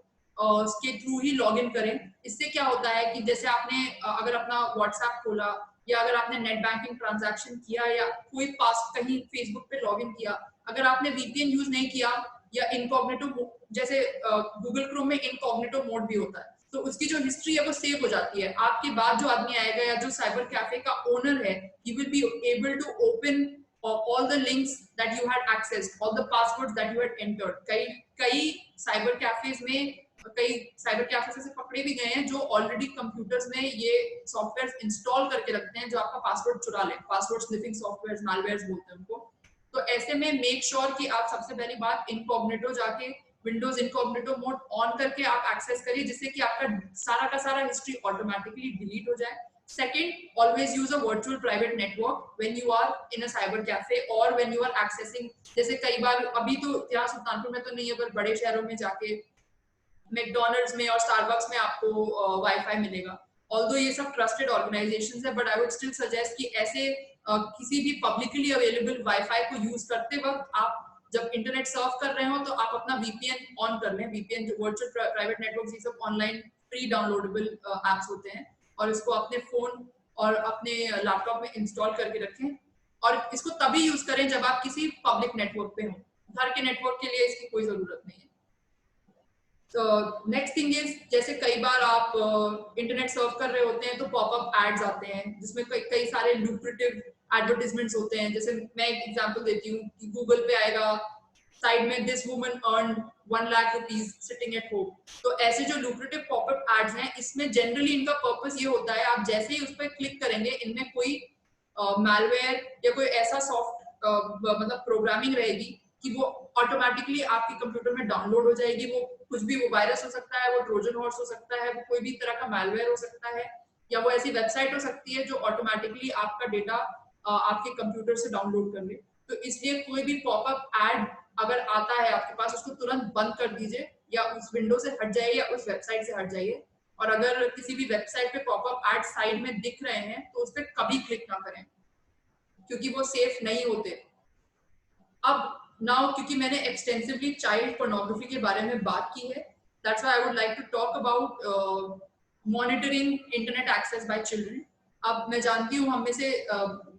B: के थ्रू ही लॉग इन करें। इससे क्या होता है कि जैसे आपने अगर अपना व्हाट्सएप खोला या अगर आपने नेट बैंकिंग ट्रांजैक्शन किया या कोई पास कहीं फेसबुक पे लॉग इन किया, अगर आपने वीपीएन यूज नहीं किया या इनकॉग्निटो, जैसे गूगल क्रोम में इनकॉग्निटो मोड भी होता है, तो उसकी जो हिस्ट्री है वो सेव हो जाती है। आपके बाद जो आदमी आएगा या जो साइबर कैफे का ओनर है, he will be able to open all the links that you had accessed, all the passwords that you had entered. कई साइबर कैफेज में कई साइबर कैफे से पकड़े भी गए हैं जो ऑलरेडी कंप्यूटर्स में ये सॉफ्टवेयर इंस्टॉल करके रखते हैं जो आपका पासवर्ड चुरा ले। पासवर्ड स्निफिंग सॉफ्टवेयर, मैलवेयर्स बोलते हैं उनको। तो ऐसे में मेक श्योर कि आप सबसे पहली बात इनकॉग्निटो जाके विंडोज इनकॉग्निटो मोड ऑन करके आप एक्सेस करिए, जिससे कि आपका सारा का सारा हिस्ट्री ऑटोमेटिकली डिलीट हो जाए। Second, always use a virtual private network when you are in a cyber cafe or when you are accessing, जैसे कई बार अभी तो यहाँ सुल्तानपुर में तो नहीं है, पर बड़े शहरों में जाके मैकडोनल्ड्स में और स्टारबक्स में आपको वाईफाई मिलेगा। ऑल्दो ये सब ट्रस्टेड ऑर्गेनाइजेशंस है, but I would still suggest कि ऐसे किसी भी पब्लिकली अवेलेबल वाईफाई को यूज करते वक्त आप जब इंटरनेट सर्फ कर रहे हो तो आप अपना वीपीएन ऑन कर लें। वीपीएन जो वर्चुअल प्राइवेट नेटवर्क, ये सब ऑनलाइन फ्री डाउनलोडेबल एप्स होते हैं, और इसको अपने फोन और अपने लैपटॉप में इंस्टॉल करके रखें, और इसको तभी यूज करें जब आप किसी पब्लिक नेटवर्क पे हो। घर के नेटवर्क के लिए इसकी कोई जरूरत नहीं है। नेक्स्ट थिंग इज, जैसे कई बार आप इंटरनेट सर्फ कर रहे होते हैं तो पॉपअप एड्स आते हैं जिसमें कई सारे लुक्रेटिव एडवर्टाइजमेंट्स होते हैं। जैसे मैं एक एग्जांपल देती हूँ कि गूगल पे आएगा साइड में, this woman earn 1 lakh rupees sitting at home. तो ऐसे जो लुक्रेटिव पॉपअप एड्स हैं, इसमें जनरली इनका पर्पस ये होता है, आप जैसे ही उस पर क्लिक करेंगे इनमें कोई मैलवेयर या कोई ऐसा सॉफ्ट मतलब प्रोग्रामिंग रहेगी कि वो ऑटोमेटिकली आपके कंप्यूटर में डाउनलोड हो जाएगी। वो कुछ भी, वो वायरस हो सकता है, वो ट्रोजन हॉर्स हो सकता है, वो कोई भी तरह का मैलवेयर हो सकता है, या वो ऐसी वेबसाइट हो सकती है जो ऑटोमेटिकली आपका डेटा आपके कंप्यूटर से डाउनलोड कर ले। तो इसलिए कोई भी पॉपअप एड अगर आता है आपके पास, उसको तुरंत बंद कर दीजिए, या उस विंडो से हट जाइए या उस वेबसाइट से हट जाइए। और अगर किसी भी वेबसाइट पे पॉपअप एड साइड में दिख रहे हैं तो उस पर कभी क्लिक ना करें, क्योंकि वो सेफ नहीं होते। अब नाउ, क्योंकि मैंने एक्सटेंसिवली चाइल्ड पोर्नोग्राफी के बारे में बात की है, that's why I would like to talk about monitoring internet access by children. अब मैं जानती हूँ हम में से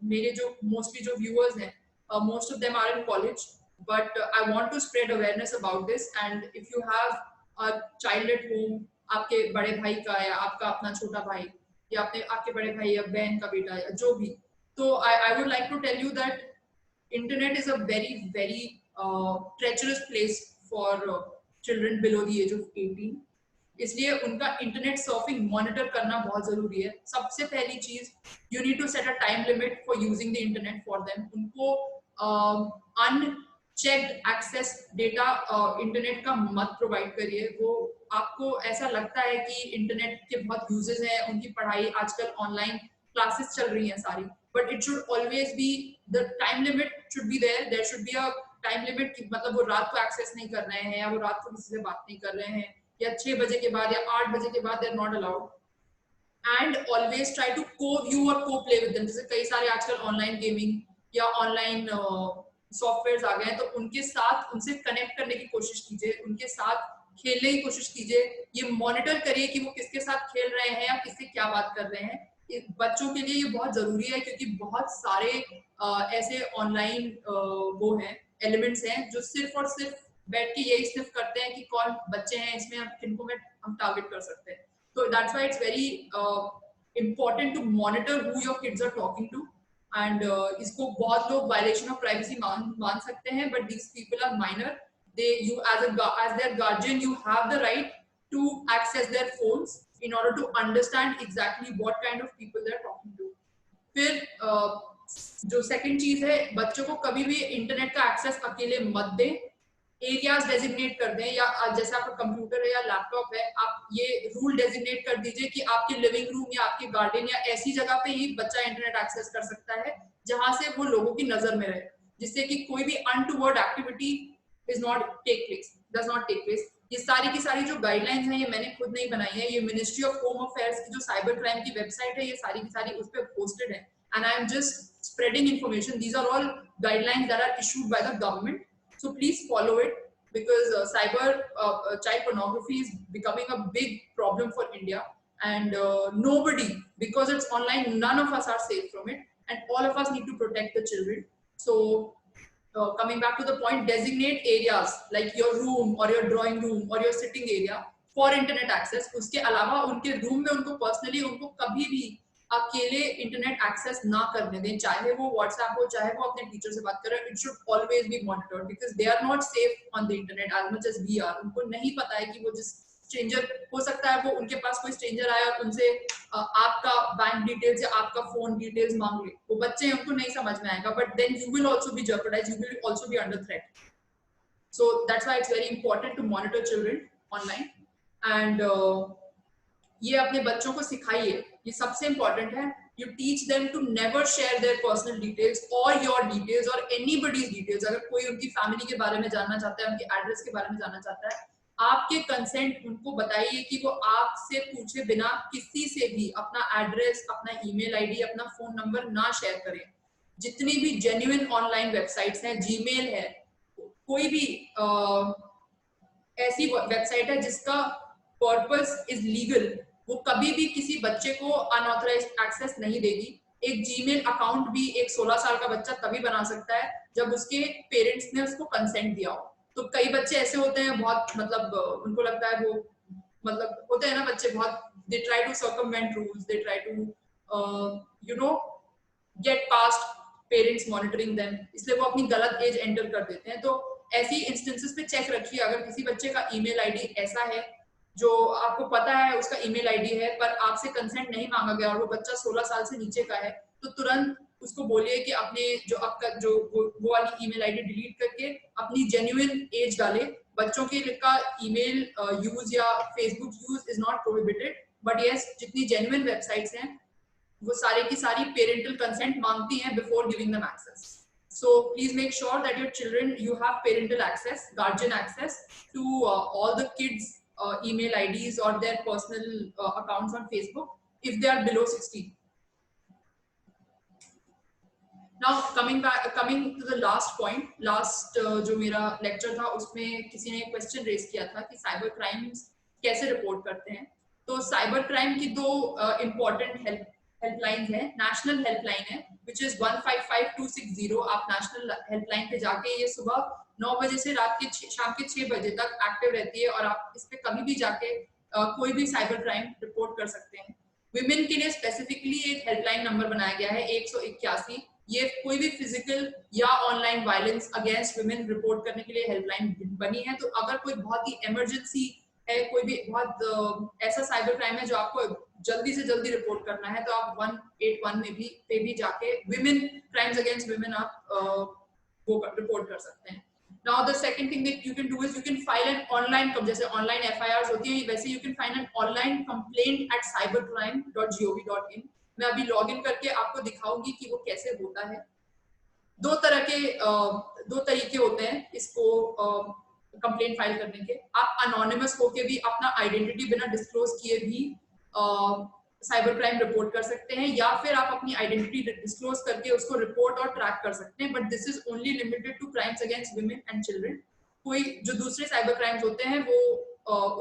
B: मेरे जो मोस्टली जो व्यूअर्स हैं, most of them are in college, but I want to spread awareness about this. And if you have a child at home, आपके बड़े भाई का या आपका अपना छोटा भाई या अपने आपके बड़े भाई या बहन का बेटा या जो भी, तो I would like to tell you that internet is a very treacherous place for children below the age of 18। इसलिए उनका इंटरनेट सर्फिंग मॉनिटर करना बहुत जरूरी है। सबसे पहली चीज, you need to set a time limit for using the internet for them. उनको अनचेक्ड एक्सेस डेटा इंटरनेट का मत प्रोवाइड करिए। वो आपको ऐसा लगता है कि इंटरनेट के बहुत यूजेस हैं, उनकी पढ़ाई आजकल ऑनलाइन क्लासेस चल रही हैं सारी, but it should always be, the time limit should be there should be a time limit कि मतलब वो रात को एक्सेस नहीं कर रहे हैं, या वो रात को किसी से बात नहीं कर रहे हैं, या 6 बजे के बाद या 8 बजे के बाद they're not allowed। and always try to co-view और co-play with them। जैसे कई सारे आजकल ऑनलाइन गेमिंग या ऑनलाइन सॉफ्टवेयर आ गए हैं, तो उनके साथ उनसे कनेक्ट करने की कोशिश कीजिए, उनके साथ खेलने की कोशिश कीजिए। ये मॉनिटर करिए कि वो किसके साथ खेल रहे हैं या किससे क्या बात कर रहे हैं। बच्चों के लिए ये बहुत जरूरी है, क्योंकि बहुत सारे ऐसे ऑनलाइन वो हैं, एलिमेंट्स हैं जो सिर्फ और सिर्फ बैठ के यही सिर्फ करते हैं कि कौन बच्चे हैं इसमें, किनको में हम टारगेट कर सकते हैं। तो that's why it's very important to monitor who your kids are talking to। and इसको बहुत लोग वायलेशन ऑफ प्राइवेसी मान सकते हैं, but these people are minor। you as their guardian, you have the right to access their phones in order to understand exactly what kind of people they're talking to। फिर जो सेकंड चीज है, बच्चों को कभी भी इंटरनेट का एक्सेस अकेले मत दें। एरियाज डेजिग्नेट कर दें, या जैसे आपका कंप्यूटर है या लैपटॉप है, आप ये रूल डेजिग्नेट कर दीजिए कि आपके लिविंग रूम या आपके गार्डन या ऐसी जगह पे ही बच्चा इंटरनेट एक्सेस कर सकता है जहां से वो लोगों की नजर में रहे, जिससे कि कोई भी untoward activity does not take place. ये सारी की सारी जो गाइडलाइंस हैं, ये मैंने खुद नहीं बनाई है, ये मिनिस्ट्री ऑफ होम अफेयर्स की जो साइबर क्राइम की वेबसाइट है, ये सारी की सारी उस पर पोस्टेड है। And I am just spreading information. These are all guidelines that are issued by the government, so please follow it, because child pornography is becoming a big problem for India। and nobody, because it's online, none of us are safe from it, and all of us need to protect the children। so coming back to the point, designate areas like your room or your drawing room or your sitting area for internet access। उसके अलावा उनके रूम में उनको पर्सनली उनको कभी भी अकेले इंटरनेट एक्सेस ना करने दें, चाहे वो व्हाट्सएप हो, चाहे वो अपने टीचर से बात करें। It should always be monitored, because they are not safe on the internet as much as we are. उनको नहीं पता है कि वो जिस स्ट्रेंजर हो सकता है वो उनके पास कोई स्ट्रेंजर आया और उनसे आपका बैंक डिटेल्स या आपका फोन डिटेल्स मांग ले। वो बच्चे हैं, उनको नहीं समझ में आएगा, but then you will also be jeopardized, you will also be under threat. So that's why it's very important to monitor children online and ये अपने बच्चों को सिखाइए, ये सबसे इम्पोर्टेंट है। You teach them to never share their personal details और योर डिटेल्स और एनीबडीज डिटेल्स। अगर कोई उनकी फैमिली के बारे में जानना चाहता है, उनके एड्रेस के बारे में जानना चाहता है, आपके कंसेंट उनको बताइए कि वो आपसे पूछे बिना किसी से भी अपना एड्रेस, अपना ईमेल आईडी, अपना फोन नंबर ना शेयर करें। जितनी भी जेन्युइन ऑनलाइन वेबसाइट्स हैं, जीमेल है, कोई भी ऐसी वेबसाइट है जिसका पर्पस इज लीगल, वो कभी भी किसी बच्चे को अनऑथराइज्ड एक्सेस नहीं देगी। एक जीमेल अकाउंट भी एक 16 साल का बच्चा तभी बना सकता है जब उसके पेरेंट्स ने उसको कंसेंट दिया हो। तो कई बच्चे ऐसे होते हैं बहुत, मतलब उनको लगता है वो, मतलब होते हैं ना बच्चे बहुत, they try to circumvent rules, they try to you know get past parents monitoring them, इसलिए वो अपनी गलत एज एंटर कर देते हैं। तो ऐसी इंस्टेंसेस पे चेक रखिए। अगर किसी बच्चे का ईमेल आईडी ऐसा है जो आपको पता है उसका ईमेल आईडी है पर आपसे कंसेंट नहीं मांगा गया और वो बच्चा 16 साल से नीचे का है, तो तुरंत उसको बोलिए कि अपने जो आपका जो वो वाली ईमेल आईडी डिलीट करके अपनी जेन्युइन एज डाले। बच्चों के का ईमेल यूज या Facebook use is not prohibited, but yes जितनी जेन्युइन वेबसाइट्स हैं वो सारे की सारी पेरेंटल कंसेंट मांगती हैं before giving them access. So please make sure that your children, you have parental access, guardian access to all the kids email IDs or their personal accounts on Facebook if they are below 16. Now coming to the last point, last जो मेरा lecture था उसमें किसी ने क्वेश्चन रेज किया था कि साइबर क्राइम्स कैसे रिपोर्ट करते हैं। तो साइबर क्राइम की दो इम्पोर्टेंट हेल्पलाइन है। नेशनल हेल्पलाइन है विच इज 155260। आप नेशनल हेल्पलाइन पे जाके, ये सुबह 9 बजे से रात के शाम के 6 बजे तक एक्टिव रहती है और आप इस पे कभी भी जाके कोई भी साइबर क्राइम रिपोर्ट कर सकते हैं। विमेन के लिए स्पेसिफिकली एक हेल्पलाइन नंबर बनाया गया है 181। ये कोई भी फिजिकल या online violence against women report करने के लिए हेल्पलाइन बनी है। तो अगर कोई बहुत ही इमरजेंसी है, कोई भी बहुत ऐसा साइबर क्राइम है जो आपको जल्दी से जल्दी रिपोर्ट करना है, तो आप 181 में भी जाके विमेन क्राइम्स अगेंस्ट विमेन आप वो रिपोर्ट कर सकते हैं। Now the second thing that you can do is you can file an online, जैसे ऑनलाइन FIRs होती हैं वैसे you can file an online complaint at cybercrime.gov.in। मैं अभी लॉग इन करके आपको दिखाऊंगी कि वो कैसे होता है। दो तरीके होते हैं इसको कंप्लेंट फाइल करने के। आप अनोनिमस होके भी अपना आइडेंटिटी बिना डिस्क्लोज किए भी साइबर क्राइम रिपोर्ट कर सकते हैं, या फिर आप अपनी आइडेंटिटी डिस्क्लोज करके उसको रिपोर्ट और ट्रैक कर सकते हैं। But this is only limited to crimes against women and children. कोई जो दूसरे साइबर क्राइम्स होते हैं वो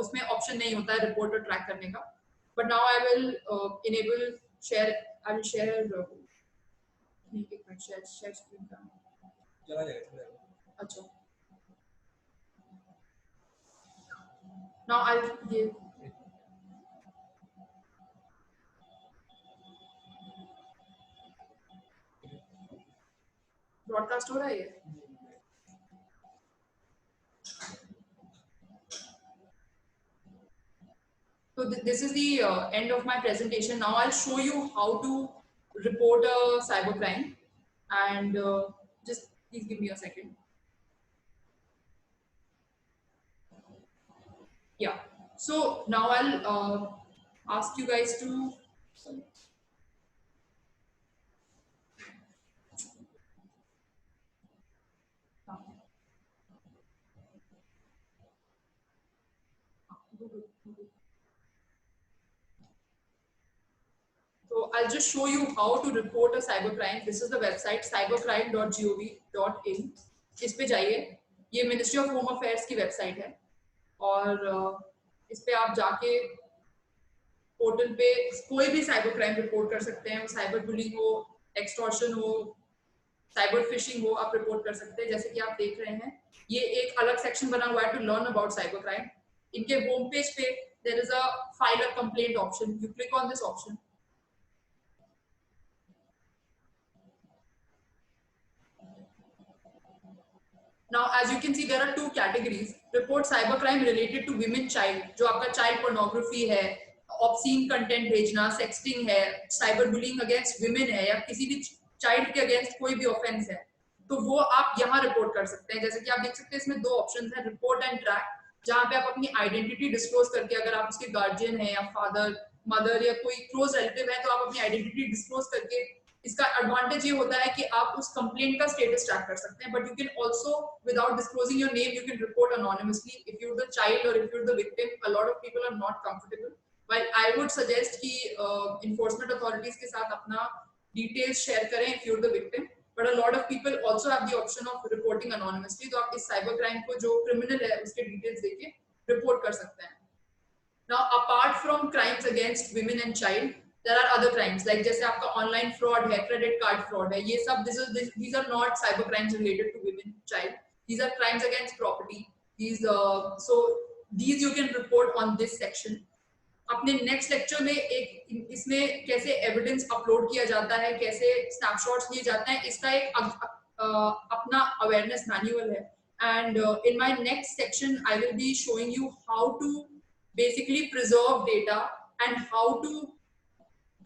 B: उसमें ऑप्शन नहीं होता है रिपोर्ट और ट्रैक करने का। But now I will enable share, I will share share screen का।
C: चला जाएगा।
B: अच्छा, नाउ आई ये ब्रॉडकास्ट हो रहा है ये। So this is the end of my presentation. Now I'll show you how to report a cybercrime, and just please give me a second. Yeah. So now I'll ask you guys to. So I'll just show you how to report a cybercrime. This is the website cybercrime.gov.in. इस पे जाइए, ये मिनिस्ट्री ऑफ होम अफेयर्स की वेबसाइट है और इस पे आप जाके पोर्टल पे कोई भी साइबर क्राइम रिपोर्ट कर सकते हैं। साइबर बुलिंग हो, एक्सटॉर्शन हो, साइबर फिशिंग हो, आप रिपोर्ट कर सकते हैं। जैसे कि आप देख रहे हैं ये एक अलग सेक्शन बना हुआ है to learn about cyber crime. इनके होम पेज पे there is a file a complaint option. You click on this option. Now, as you can see, there are two categories. Report cybercrime related to women child, जो आपका child pornography है, obscene content भेजना, sexting है, cyberbullying against women है, या किसी भी child के against कोई भी offense है, तो वो आप यहाँ report कर सकते हैं. जैसे कि आप देख सकते हैं इसमें दो options हैं, report and track, जहाँ पे आप अपनी identity disclose करके, अगर आप उसके guardian हैं या father, mother या कोई close relative है, तो आप अपनी identity disclose करके, इसका एडवांटेज ये होता है कि आप उस कंप्लेंट का स्टेटस ट्रैक कर सकते हैं, but you can also without disclosing your name you can report anonymously if you're the child or if you're the victim. A lot of people are not comfortable, while I would suggest कि enforcement authorities के साथ अपना details share करें if you're the victim, but a lot of people also have the option of reporting anonymously. तो आप इस cyber crime को जो criminal है उसके details देके report कर सकते हैं. Now, apart from crimes against women and child, there are other crimes like जैसे आपका online fraud है, credit card fraud है, ये सब these are not cyber crimes related to women, child. These are crimes against property. These you can report on this section. अपने नेक्स्ट लेक्चर में एक इसमें कैसे एविडेंस अपलोड किया जाता है, कैसे स्नैपशॉट्स लिए जाते हैं, इसका एक अपना अवेयरनेस मैनुअल है. And in my next section I will be showing you how to basically preserve data and how to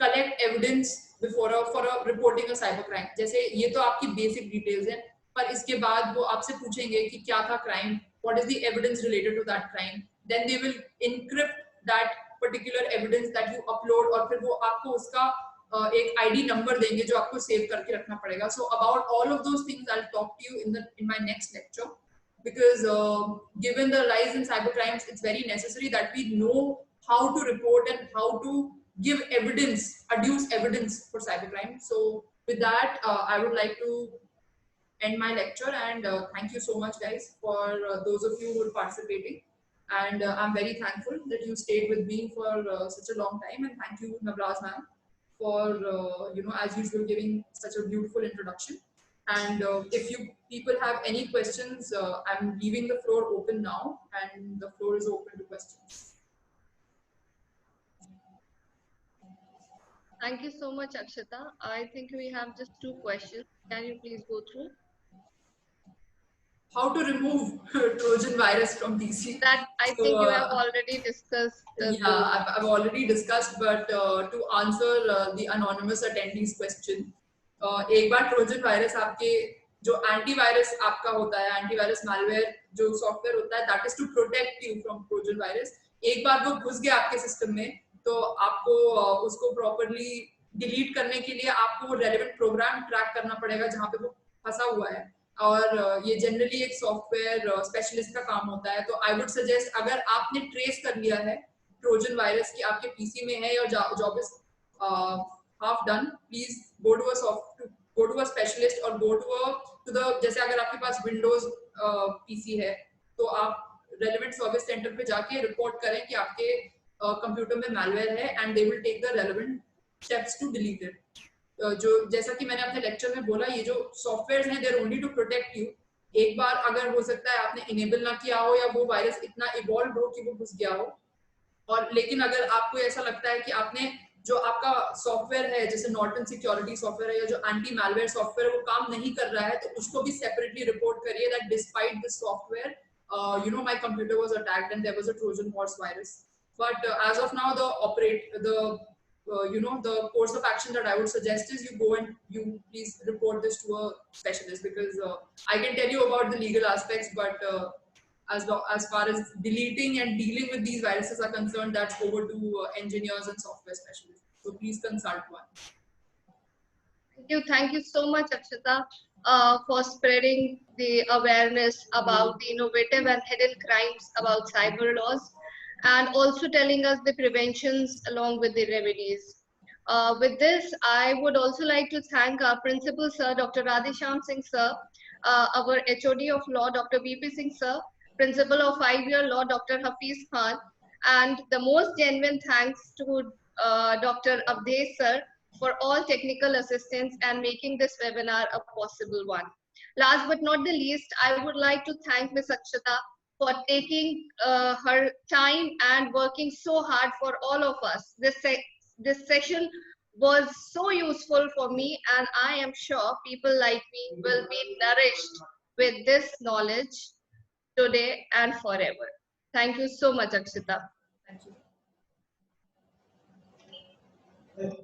B: collect evidence before for a reporting a cybercrime. जैसे ये तो आपकी basic details हैं, पर इसके बाद वो आपसे पूछेंगे कि क्या था crime, what is the evidence related to that crime, then they will encrypt that particular evidence that you upload, और फिर वो आपको उसका एक ID number देंगे जो आपको save करके रखना पड़ेगा. So about all of those things I'll talk to you in my next lecture. Because given the rise in cybercrimes, it's very necessary that we know how to report and how to give evidence, adduce evidence for cybercrime. So with that, I would like to end my lecture, and thank you so much guys for those of you who are participating, and I'm very thankful that you stayed with me for such a long time, and thank you Navraz ma'am for as usual giving such a beautiful introduction. And if you people have any questions, I'm leaving the floor open now, and the floor is open to questions.
A: Thank you so much, Akshata. I think we have just two questions. Can you please go through?
B: How to remove Trojan virus from PC?
A: That I think you have already discussed.
B: Yeah, I've already discussed, but to answer the anonymous attendee's question, एक बार ट्रोजन वायरस आपके जो एंटीवायरस आपका होता है, एंटीवायरस मैलवेयर जो सॉफ्टवेयर होता है, that is to protect you from Trojan virus. एक बार वो घुस गया आपके सिस्टम में, तो आपको उसको प्रॉपर्ली डिलीट करने के लिए आपको रेलेवेंट प्रोग्राम ट्रैक करना पड़ेगा जहाँ पे वो फंसा हुआ है, और ये जनरली एक सॉफ्टवेयर स्पेशलिस्ट का काम होता है. तो आई वुड सजेस्ट, अगर आपने ट्रेस कर लिया है ट्रोजन वायरस की आपके पीसी में है, और job is half done, please go to a specialist, or go to the जैसे अगर आपके पास विंडोज पीसी है, तो आप रेलेवेंट सर्विस सेंटर पे जाके रिपोर्ट करें कि आपके कंप्यूटर में मैलवेयर है, and they will take the relevant steps to delete it. जो जैसा कि मैंने अपने लेक्चर में बोला, ये जो सॉफ्टवेयर हैं, they're only to protect you. एक बार अगर हो सकता है आपने इनेबल ना किया हो, या वो वायरस इतना इवॉल्व हो कि वो घुस गया हो, और लेकिन अगर आपको ऐसा लगता है कि आपने जो आपका सॉफ्टवेयर है, जैसे नॉर्टन सिक्योरिटी सॉफ्टवेयर है, या जो एंटी मैलवेयर सॉफ्टवेयर है, वो काम नहीं कर रहा है, तो उसको भी सेपरेटली रिपोर्ट करिए that despite this software my computer was attacked and there was a Trojan horse virus. But as of now, the course of action that I would suggest is you go and you please report this to a specialist, because I can tell you about the legal aspects, but as far as deleting and dealing with these viruses are concerned, that's over to engineers and software specialists. So please consult one.
A: Thank you so much, Akshata, for spreading the awareness about the innovative and hidden crimes about cyber laws, and also telling us the preventions along with the remedies. With this, I would also like to thank our principal, Sir Dr. Radhesham Singh, Sir, our HOD of Law, Dr. BP Singh, Sir, Principal of 5-year Law, Dr. Hafiz Khan, and the most genuine thanks to Dr. Abdesh, Sir, for all technical assistance and making this webinar a possible one. Last but not the least, I would like to thank Ms. Akshata for taking her time and working so hard for all of us. This session was so useful for me, and I am sure people like me will be nourished with this knowledge today and forever. Thank you so much, Akshita.
B: Thank you.